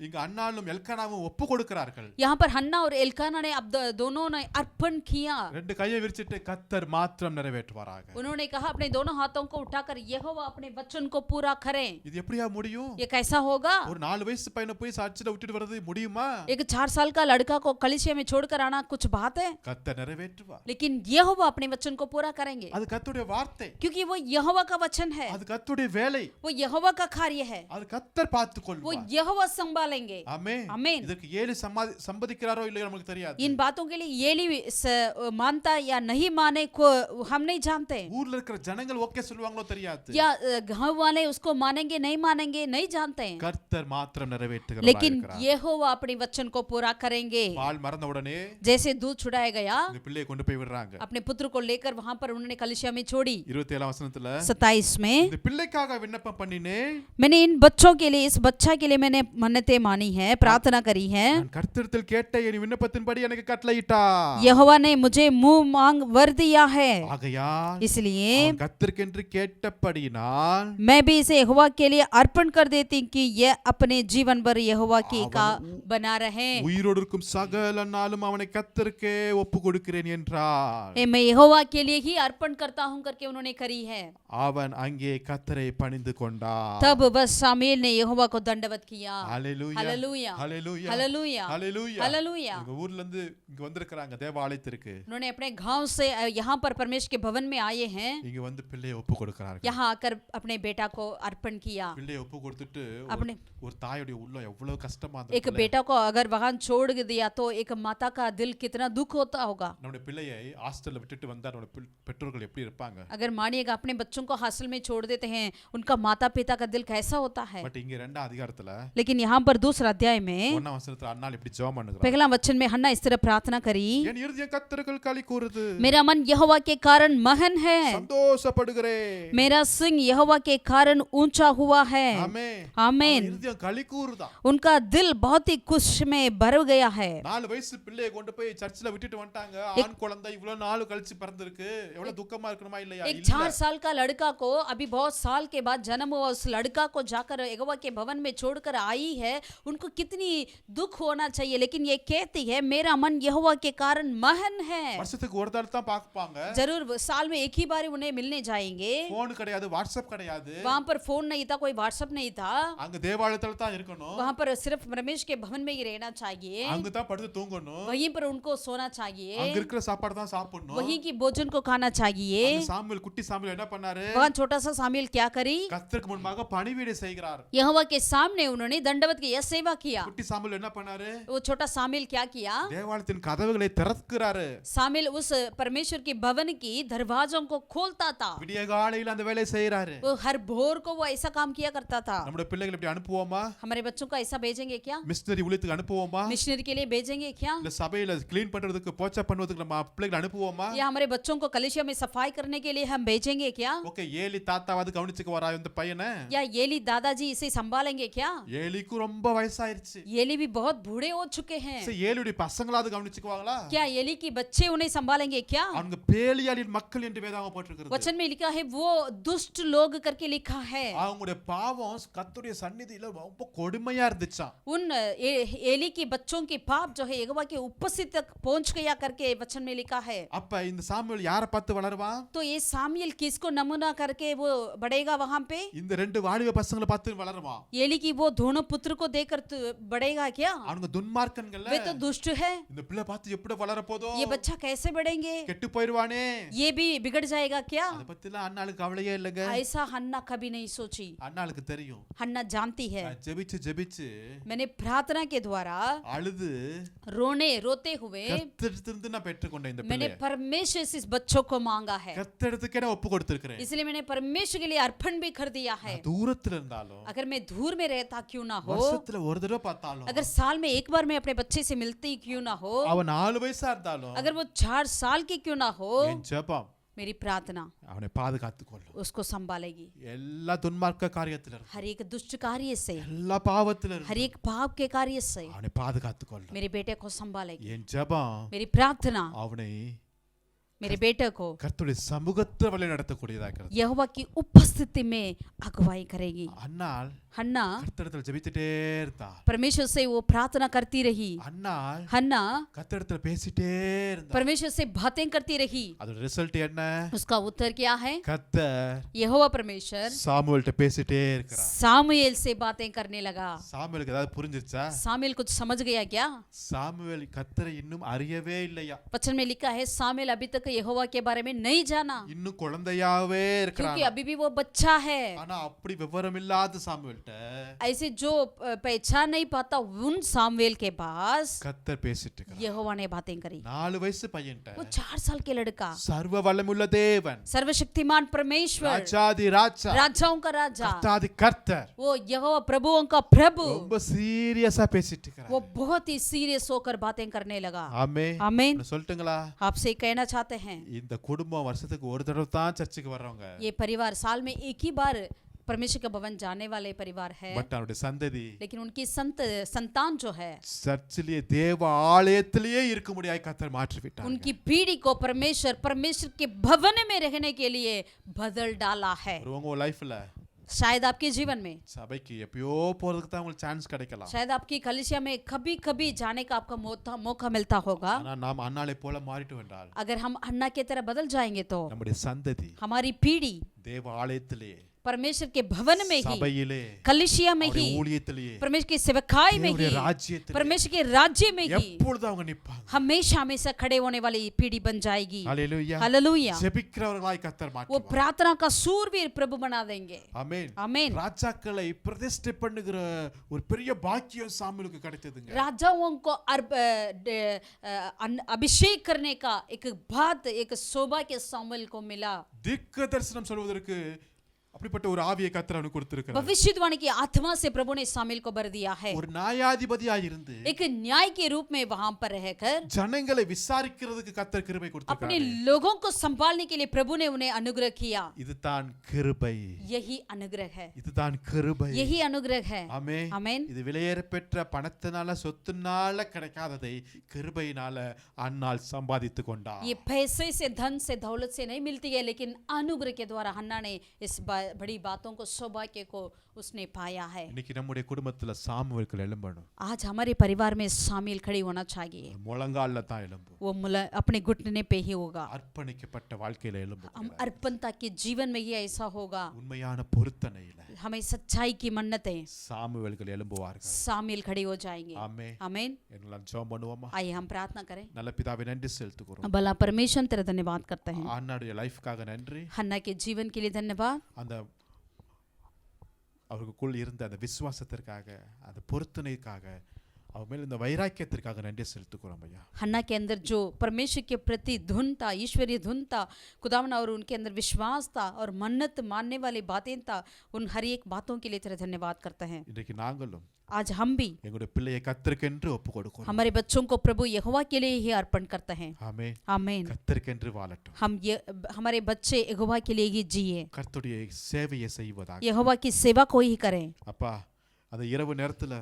[SPEAKER 1] இங்க அன்னாலும் எல்கானாவும் ஒப்பு கொடுக்கிறார்கள்
[SPEAKER 2] यहाँ पर हन्ना और एल्काना ने अब दोनों ने अर्पण किया।
[SPEAKER 1] ரெண்டு கையை விரிச்சிட்டு கர்த்தர் மாத்திரம் நிறைவேற்றுவாராக
[SPEAKER 2] उन्होंने कहा अपने दोनों हाथों को उठाकर यहोवा अपने वचन को पूरा करें।
[SPEAKER 1] இது எப்படியா முடியும்
[SPEAKER 2] ये कैसा होगा?
[SPEAKER 1] ஒரு 4 வயசு பையனை போய் சர்ச்சில் விட்டுட்டு வரது முடியுமா
[SPEAKER 2] एक 4 साल का लड़का को कलीसिया में छोड़कर आना कुछ बात है?
[SPEAKER 1] கர்த்தர் நிறைவேற்றுவார்
[SPEAKER 2] लेकिन यहोवा अपने वचन को पूरा करेंगे
[SPEAKER 1] அது கர்த்தருடைய வார்த்தை
[SPEAKER 2] क्योंकि वो यहोवा का वचन है,
[SPEAKER 1] அது கர்த்தருடைய வேலை
[SPEAKER 2] वो यहोवा का कार्य है,
[SPEAKER 1] அது கர்த்தர்
[SPEAKER 2] वो
[SPEAKER 1] பார்த்துக்கொள்வார்
[SPEAKER 2] यहोवा संभालेंगे।
[SPEAKER 1] ஆமென்
[SPEAKER 2] आमीन।
[SPEAKER 1] இதற்கு ஏலி சம்மதிக்கிறாரோ இல்லையோ நமக்கு தெரியாது
[SPEAKER 2] इन बातों के लिए एली मानता या नहीं माने को हम नहीं जानते,
[SPEAKER 1] ஊர்ல இருக்கிற ஜனங்கள் ஓகே சொல்லுவாங்களோ தெரியாது
[SPEAKER 2] या गांव वाले उसको मानेंगे नहीं मानेंगे नहीं जानते,
[SPEAKER 1] கர்த்தர் மாத்திரம் நிறைவேற்றுகிறார்
[SPEAKER 2] लेकिन यहोवा अपने वचन को पूरा करेंगे।
[SPEAKER 1] பால் மறந்த உடனே
[SPEAKER 2] जैसे दूध छुड़ाया गया,
[SPEAKER 1] இந்த பிள்ளையை கொண்டு போய் விடுறாங்க
[SPEAKER 2] अपने पुत्र को लेकर वहां पर उन्होंने कलीसिया में छोड़ी।
[SPEAKER 1] 27 வசனத்துல
[SPEAKER 2] 27 में
[SPEAKER 1] இந்த பிள்ளைக்காக விண்ணப்பம் பண்ணினே
[SPEAKER 2] मैंने इन बच्चों के लिए, इस बच्चा के लिए मैंने मन्नतें बातें मानी है, प्रार्थना करी है।
[SPEAKER 1] நான் கர்த்தரிடத்தில் கேட்ட என் விண்ணப்பத்தின்படி எனக்கு கட்டளையிட்டார்.
[SPEAKER 2] यहोवा ने मुझे मुंह मांग वर दिया है,
[SPEAKER 1] ஆகையால்
[SPEAKER 2] इसलिए
[SPEAKER 1] அவன் கர்த்தருக்கென்று கேட்டபடியினால்
[SPEAKER 2] मैं भी इसे यहोवा के लिए अर्पण कर देती कि यह अपने जीवन भर यहोवा की का बना रहे।
[SPEAKER 1] உயிரோடு இருக்கும் சகல நாளும் அவனை கர்த்தருக்கே ஒப்பு கொடுக்கிறேன் என்றார்.
[SPEAKER 2] मैं यहोवा के लिए ही अर्पण करता हूं करके उन्होंने करी है।
[SPEAKER 1] அவன் அங்கே கர்த்தரை பணிந்து கொண்டான்.
[SPEAKER 2] तब बस शामूएल ने यहोवा को दंडवत किया।
[SPEAKER 1] ஹalleluya
[SPEAKER 2] हालेलुया,
[SPEAKER 1] ஹalleluya
[SPEAKER 2] हालेलुया,
[SPEAKER 1] ஹalleluya.
[SPEAKER 2] हालेलुया।
[SPEAKER 1] எங்க ஊர்ல இருந்து இங்க வந்திருக்காங்க தேவாலயத்திற்கு.
[SPEAKER 2] उन्होंने अपने गांव से यहाँ पर परमेश्वर के भवन में आए हैं,
[SPEAKER 1] இங்க வந்து பிள்ளையை ஒப்பு கொடுக்கறாங்க.
[SPEAKER 2] यहाँ आकर अपने बेटा को अर्पण किया।
[SPEAKER 1] பிள்ளையை ஒப்பு கொடுத்துட்டு
[SPEAKER 2] अपने
[SPEAKER 1] ஒரு தாயுடைய உள்ளம் எவ்வளவு கஷ்டமா
[SPEAKER 2] एक
[SPEAKER 1] இருந்திருக்கும்.
[SPEAKER 2] बेटा को अगर वहां छोड़ दिया तो एक माता का दिल कितना दुख होता होगा।
[SPEAKER 1] நம்முடைய பிள்ளையை ஹாஸ்டல்ல விட்டுட்டு வந்தா நம்முடைய பெற்றோர்கள் எப்படி இருப்பாங்க?
[SPEAKER 2] अगर मानिएगा अपने बच्चों को हॉस्टल में छोड़ देते हैं, उनका माता पिता का दिल कैसा होता है।
[SPEAKER 1] பட் இங்க இரண்டாம் அதிகாரத்துல
[SPEAKER 2] लेकिन यहाँ पर दूसरा अध्याय में
[SPEAKER 1] ஒன்னாம் வசனத்துல அன்னாள் இப்படி ஜெபம் பண்ணுகிறார்.
[SPEAKER 2] पहला वचन में हन्ना इस तरह प्रार्थना करी,
[SPEAKER 1] என் இருதயம் கர்த்தருக்குள் களி கூறுது,
[SPEAKER 2] मेरा मन यहोवा के कारण महन है,
[SPEAKER 1] சந்தோஷப்படுகிறேன்.
[SPEAKER 2] मेरा सिंह यहोवा के कारण ऊंचा हुआ है।
[SPEAKER 1] ஆமென்.
[SPEAKER 2] आमीन।
[SPEAKER 1] அவன் இருதயம் களி கூறுதா.
[SPEAKER 2] उनका दिल बहुत ही खुश में भर गया है।
[SPEAKER 1] 4 வயசு பிள்ளையை கொண்டு போய் சர்ச்சில் விட்டுட்டு வந்துட்டாங்க. ஆண் குழந்தை இவ்வளவு நாள் கழிச்சு பிறந்திருக்கு. எவ்வளவு துக்கமா இருக்கணுமா இல்லையா?
[SPEAKER 2] एक 4 साल का लड़का को अभी बहुत साल के बाद जन्म हुआ उस लड़का को जाकर यहोवा के भवन में छोड़कर आई है, उनको कितनी दुख होना चाहिए। लेकिन ये कहती है मेरा मन यहोवा के कारण महन है।
[SPEAKER 1] வருஷத்துக்கு ஒரு தடவை தான் பார்ப்பாங்க.
[SPEAKER 2] जरूर साल में एक ही बार उन्हें मिलने जाएंगे।
[SPEAKER 1] போன் கிடையாது, வாட்ஸ்அப் கிடையாது.
[SPEAKER 2] वहाँ पर फोन नहीं था, कोई व्हाट्सएप नहीं था।
[SPEAKER 1] அங்க தேவாலயத்துல தான் இருக்கணும்.
[SPEAKER 2] वहाँ पर सिर्फ परमेश्वर के भवन में ही रहना चाहिए,
[SPEAKER 1] அங்க தான் படுத்து தூங்கணும்.
[SPEAKER 2] वहीं पर उनको सोना चाहिए,
[SPEAKER 1] அங்க இருக்கிற சாப்பாடு தான் சாப்பிடணும்.
[SPEAKER 2] वहीं की भोजन को खाना चाहिए।
[SPEAKER 1] அந்த சாமுவேல் குட்டி சாமுவேல் என்ன பண்ணாரு?
[SPEAKER 2] वहाँ छोटा सा शामिल क्या करी,
[SPEAKER 1] கர்த்தருக்கு முன்பாக பணிவிடை செய்கிறார்.
[SPEAKER 2] यहोवा के सामने उन्होंने दंडवत किया, सेवा किया।
[SPEAKER 1] குட்டி சாமுவேல் என்ன பண்ணாரு?
[SPEAKER 2] वो छोटा शामिल क्या किया,
[SPEAKER 1] தேவாலயத்தின் கதவுகளை திறக்கிறாரு.
[SPEAKER 2] शामिल उस परमेश्वर के भवन की दरवाजों को खोलता था।
[SPEAKER 1] விடிய காலையில அந்த வேலையை செய்யறாரு.
[SPEAKER 2] वो हर भोर को वो ऐसा काम किया करता था।
[SPEAKER 1] நம்முடைய பிள்ளைகளை இப்படி அனுப்புவோமா?
[SPEAKER 2] हमारे बच्चों को ऐसा भेजेंगे क्या,
[SPEAKER 1] மிஷனரி ஊழியத்துக்கு அனுப்புவோமா?
[SPEAKER 2] मिशनरी के लिए भेजेंगे क्या,
[SPEAKER 1] இல்ல சபையில க்ளீன் பண்றதுக்கு போச்சா பண்ணுவதுக்கு நம்ம பிள்ளைகளை அனுப்புவோமா?
[SPEAKER 2] या हमारे बच्चों को कलीसिया में सफाई करने के लिए हम भेजेंगे क्या,
[SPEAKER 1] ஓகே, ஏலி தாத்தாவாது கவனிச்சுக்க வரா இந்த பையனை.
[SPEAKER 2] या येली दादाजी इसे संभालेंगे क्या।
[SPEAKER 1] ஏலிக்கு ரொம்ப வயசாயிருச்சு.
[SPEAKER 2] येली भी बहुत बूढ़े हो चुके हैं,
[SPEAKER 1] சரி, ஏலியுடைய பசங்களாவது கவனிச்சுக்குவாங்களா?
[SPEAKER 2] क्या येली की बच्चे उन्हें संभालेंगे क्या।
[SPEAKER 1] அவங்க பேலியாளின் மக்கள் என்று வேதாகமம் போட்டிருக்கிறது.
[SPEAKER 2] वचन में लिखा है वो दुष्ट लोग करके लिखा है।
[SPEAKER 1] அவங்களுடைய பாவம் கர்த்தருடைய சந்நிதியில ரொம்ப கொடுமையா இருந்துச்சாம்.
[SPEAKER 2] उन एली की बच्चों की पाप जो है यहोवा के उपस्थिति तक पहुंच गया करके वचन में लिखा है।
[SPEAKER 1] அப்ப இந்த சாமுவேல் யாரை பார்த்து வளருவான்?
[SPEAKER 2] तो ये सामुएल किसको नमूना करके वो बढ़ेगा वहां पे,
[SPEAKER 1] இந்த ரெண்டு வாலிப பசங்களை பார்த்து வளருவான்.
[SPEAKER 2] एली की वो दोनों पुत्र को देखकर बढ़ेगा क्या,
[SPEAKER 1] அவங்க துன்மார்க்கன்கள்ல.
[SPEAKER 2] वे तो दुष्ट है।
[SPEAKER 1] இந்த பிள்ளை பார்த்து எப்படி வளர போதோ?
[SPEAKER 2] ये बच्चा कैसे बढ़ेंगे,
[SPEAKER 1] கெட்டு போயிடுவானே.
[SPEAKER 2] ये भी बिगड़ जाएगा क्या।
[SPEAKER 1] அத பத்திலாம் அண்ணாளுக்கு கவலையே இல்லங்க.
[SPEAKER 2] ऐसा हन्ना कभी नहीं सोची।
[SPEAKER 1] அண்ணாளுக்கு தெரியும்.
[SPEAKER 2] हन्ना जानती है,
[SPEAKER 1] ஜெபிச்சு ஜெபிச்சு
[SPEAKER 2] मैंने प्रार्थना के द्वारा
[SPEAKER 1] அழுது
[SPEAKER 2] रोते हुए
[SPEAKER 1] கர்த்தரிடத்திலிருந்து நான் பெற்றுக்கொண்ட இந்த
[SPEAKER 2] मैंने
[SPEAKER 1] பிள்ளை
[SPEAKER 2] परमेश्वर से इस बच्चों को मांगा है,
[SPEAKER 1] கர்த்தரிடத்துக்கே நான் ஒப்பு கொடுத்திருக்கிறேன்.
[SPEAKER 2] इसलिए मैंने परमेश्वर के लिए अर्पण भी कर दिया है।
[SPEAKER 1] தூரத்துல இருந்தாலும்
[SPEAKER 2] अगर मैं दूर में रहता क्यों ना हो,
[SPEAKER 1] வருஷத்துல ஒரு தடவை பார்த்தாலும்
[SPEAKER 2] अगर साल में एक बार मैं अपने बच्चे से मिलती क्यों ना हो,
[SPEAKER 1] அவன் 4 வயசா இருந்தாலும்
[SPEAKER 2] अगर वो 4 साल की क्यों ना हो,
[SPEAKER 1] என் ஜெபம்
[SPEAKER 2] मेरी प्रार्थना
[SPEAKER 1] அவனை பாதுகாத்துக் கொள்ளும்.
[SPEAKER 2] उसको संभालेगी
[SPEAKER 1] எல்லா துன்மார்க்க காரியத்துல இருந்து,
[SPEAKER 2] हर एक दुष्ट कार्य से,
[SPEAKER 1] எல்லா பாவத்துல
[SPEAKER 2] हर
[SPEAKER 1] இருந்து
[SPEAKER 2] एक पाप के कार्य से
[SPEAKER 1] அவனை பாதுகாத்துக் கொள்ளும்.
[SPEAKER 2] मेरे बेटे को संभालेगी।
[SPEAKER 1] என் ஜெபம்
[SPEAKER 2] मेरी प्रार्थना
[SPEAKER 1] அவனை
[SPEAKER 2] मेरे बेटे को
[SPEAKER 1] கர்த்தருடைய சமூகத்தை வழி நடத்தக்கூடியதா இருக்கிறது.
[SPEAKER 2] यहोवा की उपस्थिति में अगुवाई करेगी।
[SPEAKER 1] அன்னாள்
[SPEAKER 2] हन्ना
[SPEAKER 1] கர்த்தரிடத்துல ஜெபித்துட்டே இருந்தா.
[SPEAKER 2] परमेश्वर से वो प्रार्थना करती रही।
[SPEAKER 1] அன்னாள்
[SPEAKER 2] हन्ना
[SPEAKER 1] கர்த்தரிடத்துல பேசிட்டே இருந்தா.
[SPEAKER 2] परमेश्वर से बातें करती रही।
[SPEAKER 1] அதோட ரிசல்ட் என்ன?
[SPEAKER 2] उसका उत्तर क्या है,
[SPEAKER 1] கர்த்தர்
[SPEAKER 2] यहोवा परमेश्वर
[SPEAKER 1] சாமுவேல்ட்ட பேசிட்டே இருக்கிறார்.
[SPEAKER 2] सामुएल से बातें करने लगा।
[SPEAKER 1] சாமுவேலுக்கு ஏதாவது புரிஞ்சிருச்சா?
[SPEAKER 2] सामुएल कुछ समझ गया क्या।
[SPEAKER 1] சாமுவேல் கர்த்தரை இன்னும் அறியவே இல்லையா.
[SPEAKER 2] वचन में लिखा है सामुएल अभी तक यहोवा के बारे में नहीं जाना,
[SPEAKER 1] இன்னும் குழந்தையாவே இருக்கிறான்.
[SPEAKER 2] क्योंकि अभी भी वो बच्चा है।
[SPEAKER 1] ஆனா அப்படி விவரம் இல்லாத சாமுவேல்ட்ட
[SPEAKER 2] ऐसे जो पहचान नहीं पाता उन सामुएल के पास
[SPEAKER 1] கர்த்தர் பேசிட்டு இருக்கார்.
[SPEAKER 2] यहोवा ने बातें करी।
[SPEAKER 1] 4 வயசு பையன்ட்ட
[SPEAKER 2] वो 4 साल के लड़का,
[SPEAKER 1] சர்வ வல்லமுள்ள தேவன்,
[SPEAKER 2] सर्वशक्तिमान परमेश्वर,
[SPEAKER 1] ராஜாதி ராஜா,
[SPEAKER 2] राजाओं का राजा,
[SPEAKER 1] கர்த்தாதி கர்த்தர்
[SPEAKER 2] वो यहोवा प्रभुओं का प्रभु,
[SPEAKER 1] ரொம்ப சீரியஸா பேசிட்டு இருக்கார்.
[SPEAKER 2] वो बहुत ही सीरियस होकर बातें करने लगा।
[SPEAKER 1] ஆமென்.
[SPEAKER 2] आमीन।
[SPEAKER 1] நான் சொல்லட்டுங்களா?
[SPEAKER 2] आपसे कहना चाहते हैं
[SPEAKER 1] இந்த குடும்பம் வருஷத்துக்கு ஒரு தடவை தான் சர்ச்சுக்கு வர்றவங்க.
[SPEAKER 2] ये परिवार साल में एक ही बार परमेश्वर का भवन जाने वाले परिवार है,
[SPEAKER 1] பட் அவருடைய சந்ததி
[SPEAKER 2] लेकिन उनकी संतान जो है
[SPEAKER 1] சர்ச்சிலேயே தேவ ஆலயத்திலேயே இருக்க முடியாய் கர்த்தர் மாற்றி விட்டார்.
[SPEAKER 2] उनकी पीढ़ी को परमेश्वर के भवन में रहने के लिए बदल डाला है।
[SPEAKER 1] உங்க லைஃப்ல
[SPEAKER 2] शायद आपके जीवन में,
[SPEAKER 1] சபைக்கு எப்பயோ போறதுக்கு தான் உங்களுக்கு சான்ஸ் கிடைக்கலாம்.
[SPEAKER 2] शायद आपकी कलीसिया में कभी कभी जाने का आपका मौका मिलता होगा।
[SPEAKER 1] ஆனா நாம் அன்னாளை போல மாறிட்டு வந்தால்
[SPEAKER 2] अगर हम अन्ना की तरह बदल जाएंगे तो
[SPEAKER 1] நம்முடைய சந்ததி
[SPEAKER 2] हमारी पीढ़ी
[SPEAKER 1] தேவ ஆலயத்திலே
[SPEAKER 2] परमेश्वर के भवन में ही,
[SPEAKER 1] சபையிலே
[SPEAKER 2] कलीसिया में ही,
[SPEAKER 1] ஊழியத்திலே
[SPEAKER 2] परमेश्वर की सेवकाई में ही,
[SPEAKER 1] ராஜ்யத்திலே
[SPEAKER 2] परमेश्वर के राज्य में ही
[SPEAKER 1] எப்பொழுதும் அவங்க நிப்பாங்க.
[SPEAKER 2] हमेशा हमेशा खड़े होने वाली पीढ़ी बन जाएगी।
[SPEAKER 1] ஹalleluya.
[SPEAKER 2] हालेलुया।
[SPEAKER 1] ஜெபிக்கிறவர்களாய் கர்த்தர்
[SPEAKER 2] वो
[SPEAKER 1] மாற்றுவார்.
[SPEAKER 2] प्रार्थना का सूरवीर प्रभु बना देंगे।
[SPEAKER 1] ஆமென்.
[SPEAKER 2] आमीन।
[SPEAKER 1] ராஜாக்களை பிரதிஷ்டை பண்ணுகிற ஒரு பெரிய பாக்கியம் சாமுவேலுக்கு கிடைத்ததுங்க.
[SPEAKER 2] राजाओं को अभिषेक करने का एक बात, एक सौभाग्य सामुएल को मिला।
[SPEAKER 1] தீர்க்க தரிசனம் சொல்வதற்கு அப்படிப்பட்ட ஒரு ஆவியை கர்த்தர் அவனுக்கு கொடுத்திருக்கிறார்.
[SPEAKER 2] भविष्यवाणी की आत्मा से प्रभु ने सामुएल को भर दिया है।
[SPEAKER 1] ஒரு நியாயாதிபதியாய் இருந்து
[SPEAKER 2] एक न्याय के रूप में वहां पर रहकर
[SPEAKER 1] ஜனங்களை விசாரிக்கிறதுக்கு கர்த்தர் கிருபை
[SPEAKER 2] अपने
[SPEAKER 1] கொடுத்திருக்கிறார்.
[SPEAKER 2] लोगों को संभालने के लिए प्रभु ने उन्हें अनुग्रह किया।
[SPEAKER 1] இதுதான் கிருபை.
[SPEAKER 2] यही अनुग्रह है,
[SPEAKER 1] இதுதான் கிருபை.
[SPEAKER 2] यही अनुग्रह है।
[SPEAKER 1] ஆமென்.
[SPEAKER 2] आमीन।
[SPEAKER 1] இது விலையேற பெற்ற பணத்தினால சொத்துனால கிடைக்காததை கிருபையினால அன்னாள் சம்பாதித்து கொண்டார்.
[SPEAKER 2] ये पैसे से, धन से, दौलत से नहीं मिलती है, लेकिन अनुग्रह के द्वारा हन्ना ने इस बड़ी बातों को, सौभाग्य को उसने पाया है।
[SPEAKER 1] இன்னைக்கு நம்முடைய குடும்பத்துல சாமுவேல்கள் எழும்பணும்.
[SPEAKER 2] आज हमारे परिवार में सामुएल खड़ी होना चाहिए।
[SPEAKER 1] முழங்கால்ல தான் எழும்பும்.
[SPEAKER 2] वो अपने घुटने पे ही होगा।
[SPEAKER 1] அர்ப்பணிக்கப்பட்ட வாழ்க்கையில எழும்பும்.
[SPEAKER 2] हम अर्पणता के जीवन में ही ऐसा होगा।
[SPEAKER 1] உண்மையான பொருத்தனையில
[SPEAKER 2] हमें सच्चाई की मन्नतें,
[SPEAKER 1] சாமுவேல்கள் எழும்புவார்கள்.
[SPEAKER 2] सामुएल खड़े हो जाएंगे।
[SPEAKER 1] ஆமென்.
[SPEAKER 2] आमीन।
[SPEAKER 1] எல்லாம் ஜெபம் பண்ணுவோமா?
[SPEAKER 2] आइए हम प्रार्थना करें।
[SPEAKER 1] நல்ல பிதாவே நன்றி செலுத்துகிறோம்.
[SPEAKER 2] भला परमेश्वर तेरा धन्यवाद करते हैं।
[SPEAKER 1] அன்னாளுடைய லைஃப்காக நன்றி.
[SPEAKER 2] हन्ना के जीवन के लिए धन्यवाद।
[SPEAKER 1] அந்த அவர்களுக்குள் இருந்த அந்த விசுவாசத்திற்காக, அந்த பொருத்தனைக்காக, அவர் மேல் இந்த வைராக்கியத்திற்காக நன்றி செலுத்துகிறோம் ஐயா.
[SPEAKER 2] हन्ना के अंदर जो परमेश्वर के प्रति धुन था, ईश्वरीय धुन था खुदावन, और उनके अंदर विश्वास था और मन्नत मानने वाली बातें था, उन हर एक बातों के लिए तेरा धन्यवाद करते हैं।
[SPEAKER 1] இன்றைக்கு நாங்களும்
[SPEAKER 2] आज हम भी
[SPEAKER 1] எங்களுடைய பிள்ளையை கர்த்தருக்கென்று ஒப்பு கொடுக்கிறோம்.
[SPEAKER 2] हमारे बच्चों को प्रभु यहोवा के लिए ही अर्पण करते हैं।
[SPEAKER 1] ஆமென்.
[SPEAKER 2] आमीन।
[SPEAKER 1] கர்த்தருக்கென்று வாழட்டும்.
[SPEAKER 2] हमारे बच्चे यहोवा के लिए ही जिए,
[SPEAKER 1] கர்த்தருடைய சேவையை செய்வதாக.
[SPEAKER 2] यहोवा की सेवा को ही करें।
[SPEAKER 1] அப்பா, அந்த இரவு நேரத்துல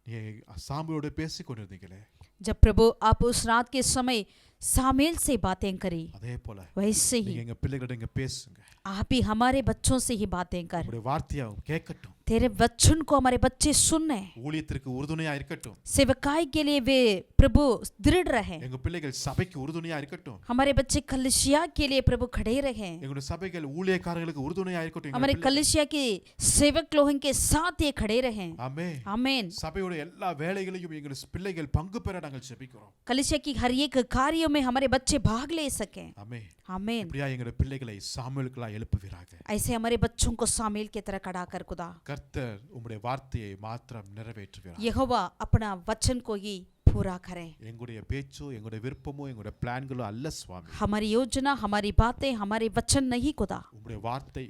[SPEAKER 1] நீ சாமுவேலோட பேசி கொண்டிருந்தீங்களே,
[SPEAKER 2] जब प्रभु आप उस रात के समय सामुएल से बातें करी,
[SPEAKER 1] அதே போல
[SPEAKER 2] वैसे ही
[SPEAKER 1] நீங்க எங்க பிள்ளைகளோட இங்க பேசுங்க.
[SPEAKER 2] आप भी हमारे बच्चों से ही बातें कर।
[SPEAKER 1] உங்களுடைய வார்த்தையை அவங்க கேட்கட்டும்.
[SPEAKER 2] तेरे वचन को हमारे बच्चे सुने,
[SPEAKER 1] ஊழியத்திற்கு உறுதுணையா இருக்கட்டும்.
[SPEAKER 2] सेवकाई के लिए वे प्रभु दृढ़ रहे।
[SPEAKER 1] எங்க பிள்ளைகள் சபைக்கு உறுதுணையா இருக்கட்டும்.
[SPEAKER 2] हमारे बच्चे कलीसिया के लिए प्रभु खड़े रहे।
[SPEAKER 1] எங்களுடைய சபைகள் ஊழியக்காரர்களுக்கு உறுதுணையா இருக்கட்டும்.
[SPEAKER 2] हमारे कलीसिया के सेवक लोगों के साथ ये खड़े रहे।
[SPEAKER 1] ஆமென்.
[SPEAKER 2] आमीन।
[SPEAKER 1] சபையோட எல்லா வேலைகளையும் எங்களுடைய பிள்ளைகள் பங்கு பெற நாங்கள் ஜெபிக்கிறோம்.
[SPEAKER 2] कलीसिया की हर एक कार्यों में हमारे बच्चे भाग ले सके।
[SPEAKER 1] ஆமென்.
[SPEAKER 2] आमीन।
[SPEAKER 1] இப்படியா எங்களுடைய பிள்ளைகளை சாமுவேலுக்குள்ளா எழுப்புவீராக.
[SPEAKER 2] ऐसे हमारे बच्चों को सामुएल की तरह खड़ा कर खुदा।
[SPEAKER 1] கர்த்தர் உம்முடைய வார்த்தையை மாத்திரம் நிறைவேற்றுவீராக.
[SPEAKER 2] यहोवा अपना वचन को ही पूरा करे।
[SPEAKER 1] எங்களுடைய பேச்சோ, எங்களுடைய விருப்பமோ, எங்களுடைய பிளான்களோ அல்ல சுவாமி.
[SPEAKER 2] हमारी योजना, हमारी बातें, हमारे वचन नहीं खुदा,
[SPEAKER 1] உம்முடைய வார்த்தை,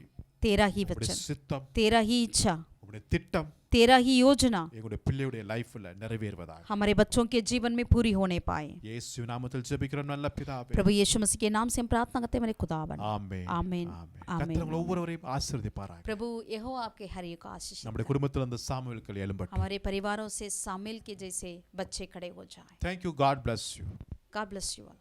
[SPEAKER 2] तेरा ही
[SPEAKER 1] உம்முடைய
[SPEAKER 2] वचन,
[SPEAKER 1] சித்தம்,
[SPEAKER 2] तेरा ही इच्छा,
[SPEAKER 1] உம்முடைய திட்டம்
[SPEAKER 2] तेरा ही योजना
[SPEAKER 1] எங்களுடைய பிள்ளையுடைய லைஃப்ல நிறைவேறுவதாக.
[SPEAKER 2] हमारे बच्चों के जीवन में पूरी होने पाए।
[SPEAKER 1] இயேசு நாமத்தில் ஜெபிக்கிறோம் நல்ல பிதாவே.
[SPEAKER 2] प्रभु यीशु मसीह के नाम से हम प्रार्थना करते हैं मेरे खुदावन।
[SPEAKER 1] ஆமென்.
[SPEAKER 2] आमीन।
[SPEAKER 1] ஆமென்.
[SPEAKER 2] आमीन।
[SPEAKER 1] கர்த்தர் உங்களை ஒவ்வொருவரையும் ஆசீர்வதிப்பாராக.
[SPEAKER 2] प्रभु यहोवा आपके हर एक को आशीष
[SPEAKER 1] நம்முடைய
[SPEAKER 2] दे।
[SPEAKER 1] குடும்பத்தில் அந்த சாமுவேல்கள் எழும்பட்டும்.
[SPEAKER 2] हमारे परिवारों से सामुएल के जैसे बच्चे खड़े हो जाए।
[SPEAKER 1] Thank you. God bless you.
[SPEAKER 2] God bless you all.